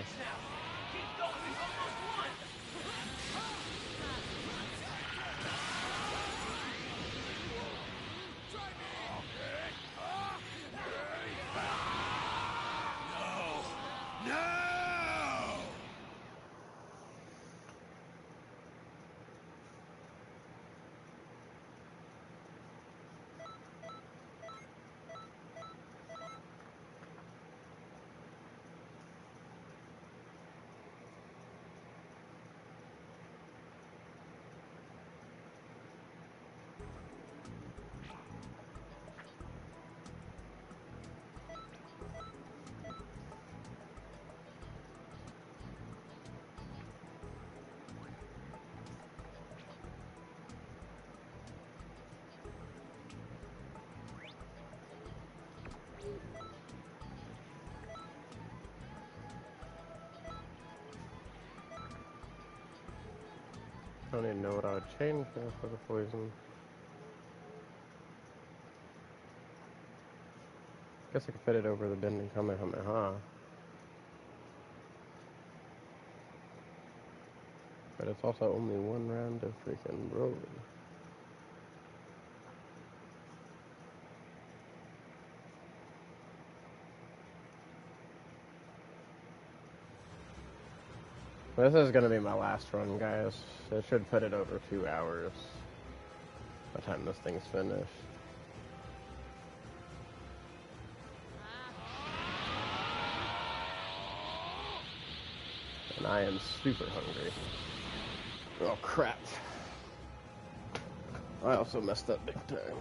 I don't even know what I would change now for the poison. Guess I could fit it over the bending Kamehameha. But it's also only one round of freaking Broly. This is going to be my last run, guys. It should put it over 2 hours by the time this thing's finished. And I am super hungry. Oh, crap. I also messed up big time.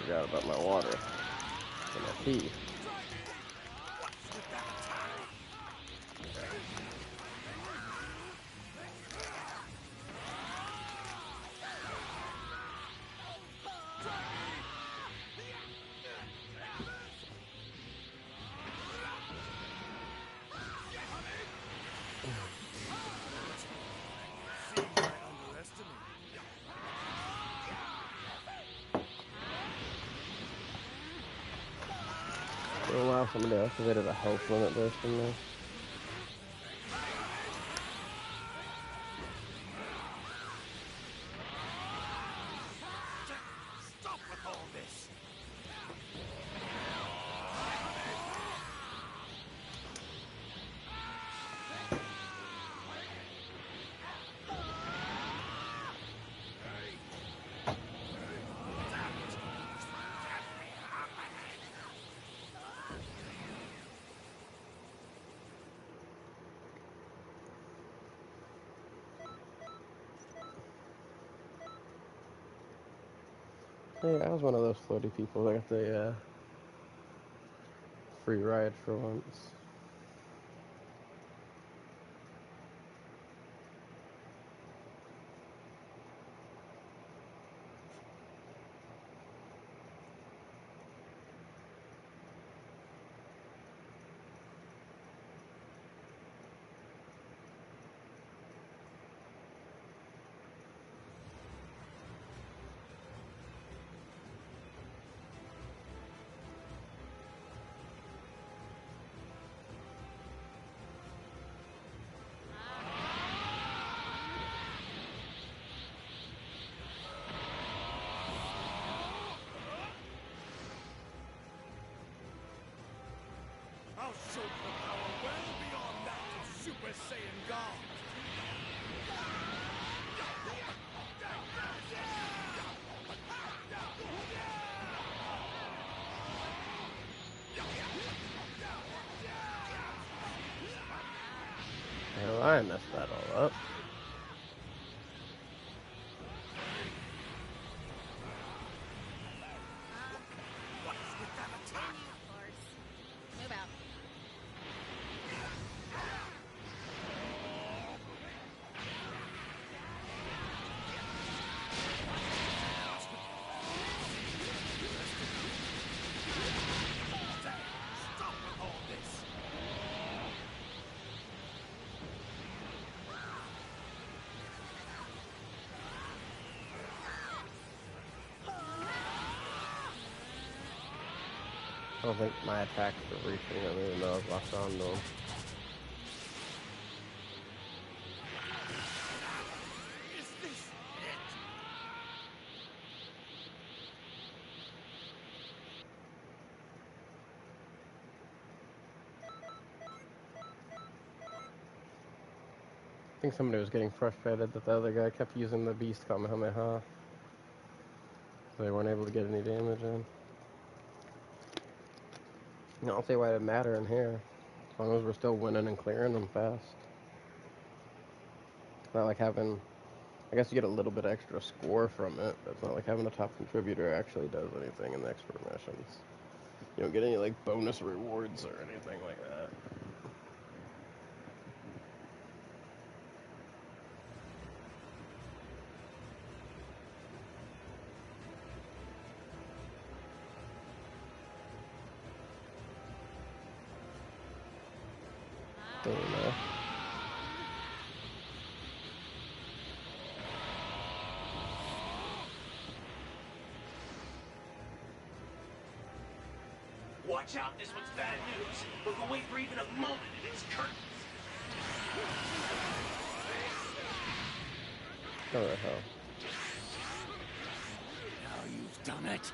Forgot about my water and my tea. It'll allow somebody else to get a health limit burst in there. Stop with all this. Hey, I was one of those floaty people that got the free ride for once. I'll show you the power well beyond that of Super Saiyan God. Hell, I messed that all up. Move out. Stop with all this. I don't think my attacks are reaching them, even though I've locked on to them. Is this it? I think somebody was getting frustrated that the other guy kept using the beast Kamehameha. So they weren't able to get any damage in. I don't see why it'd matter in here. As long as we're still winning and clearing them fast. It's not like having... I guess you get a little bit extra score from it, but it's not like having a top contributor actually does anything in the expert missions. You don't get any, like, bonus rewards or anything like that. You know. Watch out, this one's bad news. Look away for even a moment in its curtains. What the hell? Now you've done it.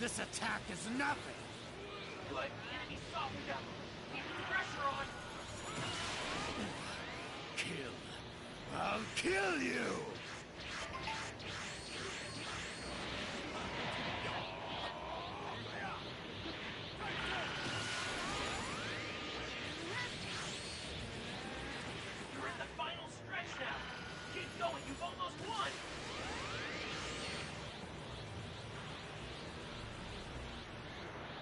This attack is nothing. Good. The enemy softened up. Keep the pressure on. Kill. I'll kill you. You're in the final stretch now. Keep going. You've almost won.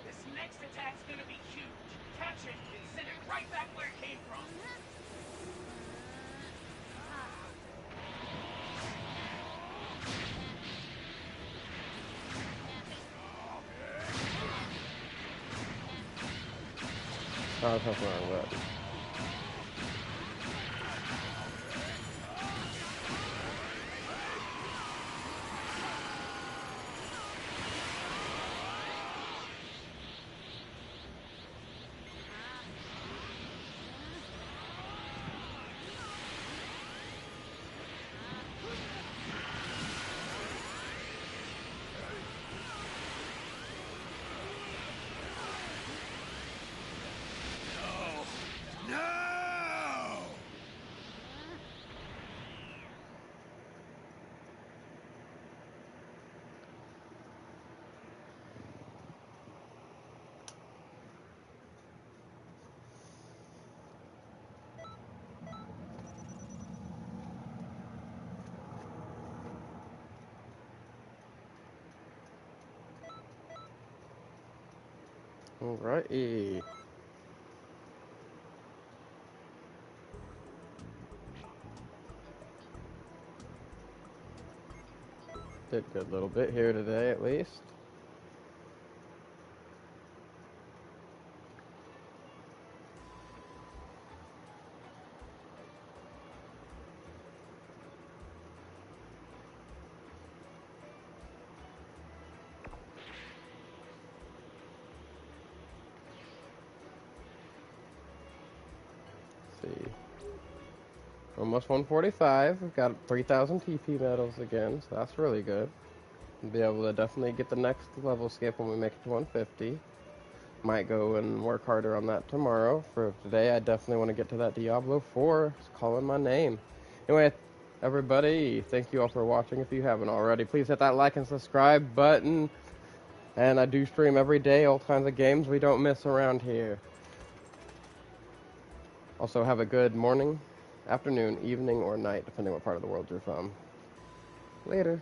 This next attack's gonna be huge. Catch it and send it right back where it came from. Oh, that's the wrong button. Alrighty. Did a good little bit here today, at least. See. Almost 145. We've got 3,000 TP medals again, so that's really good. We'll be able to definitely get the next level skip when we make it to 150. Might go and work harder on that tomorrow. For today, I definitely want to get to that Diablo 4. It's calling my name. Anyway, everybody, thank you all for watching. If you haven't already, please hit that like and subscribe button. And I do stream every day, all kinds of games we don't miss around here. Also, have a good morning, afternoon, evening, or night, depending what part of the world you're from. Later.